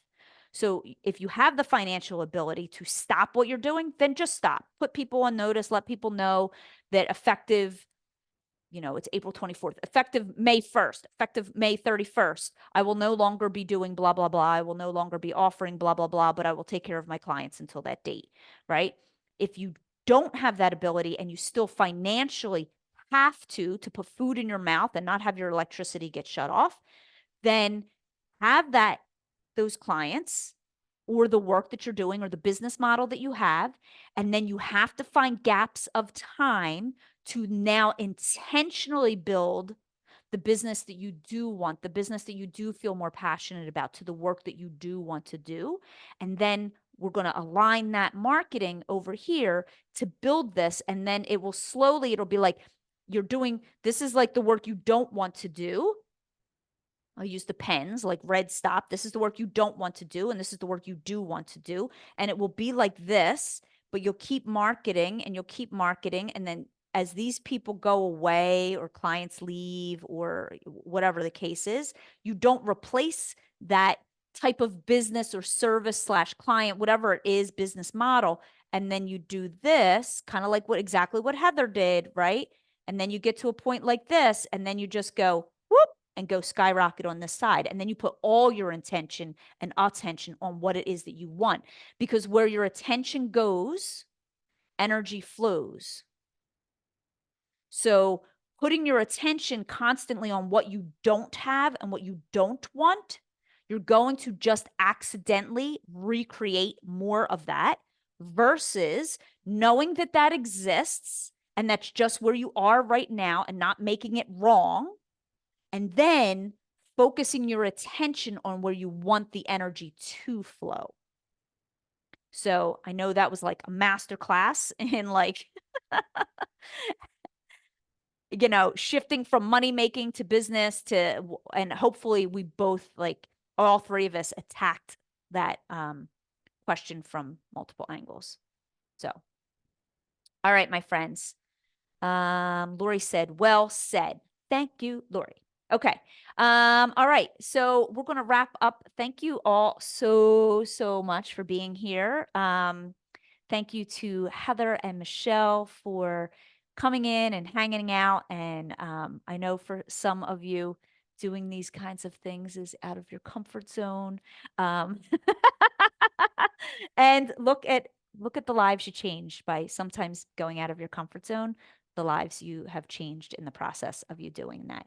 So if you have the financial ability to stop what you're doing, then just stop. Put people on notice, let people know that effective, it's April 24th, effective May 1st, effective May 31st, I will no longer be doing blah, blah, blah. I will no longer be offering blah, blah, blah, but I will take care of my clients until that date, right? If you don't have that ability and you still financially have to put food in your mouth and not have your electricity get shut off, then have those clients or the work that you're doing or the business model that you have. And then you have to find gaps of time to now intentionally build the business that you do want, the business that you do feel more passionate about, to the work that you do want to do. And then we're going to align that marketing over here to build this. And then it'll be like, this is like the work you don't want to do. I'll use the pens, like red stop. This is the work you don't want to do, and this is the work you do want to do. And it will be like this, but you'll keep marketing and you'll keep marketing. And then as these people go away or clients leave or whatever the case is, you don't replace that type of business or service / client, whatever it is, business model. And then you do this, kind of like exactly what Heather did, right? And then you get to a point like this, and then you just go whoop and go skyrocket on this side. And then you put all your intention and attention on what it is that you want, because where your attention goes, energy flows. So putting your attention constantly on what you don't have and what you don't want, you're going to just accidentally recreate more of that, versus knowing that that exists and that's just where you are right now and not making it wrong, and then focusing your attention on where you want the energy to flow. So I know that was like a master class in like, shifting from money making to business and hopefully we both, like all three of us, attacked that question from multiple angles. So, all right, my friends. Lori said, well said. Thank you, Lori. Okay. All right. So we're going to wrap up. Thank you all so much for being here. Thank you to Heather and Michelle for coming in and hanging out. And I know for some of you, doing these kinds of things is out of your comfort zone. And look at the lives you change by sometimes going out of your comfort zone, the lives you have changed in the process of you doing that.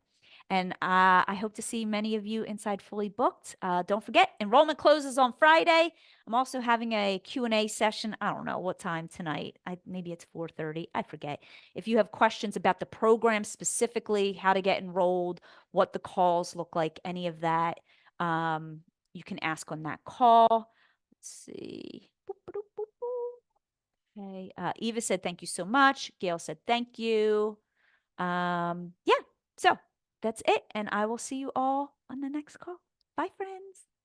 And I hope to see many of you inside Fully Booked. Don't forget, enrollment closes on Friday. I'm also having a Q&A session. I don't know what time tonight. Maybe it's 4:30. I forget. If you have questions about the program specifically, how to get enrolled, what the calls look like, any of that, you can ask on that call. Let's see. Okay. Eva said, thank you so much. Gail said, thank you. Yeah. So that's it. And I will see you all on the next call. Bye, friends.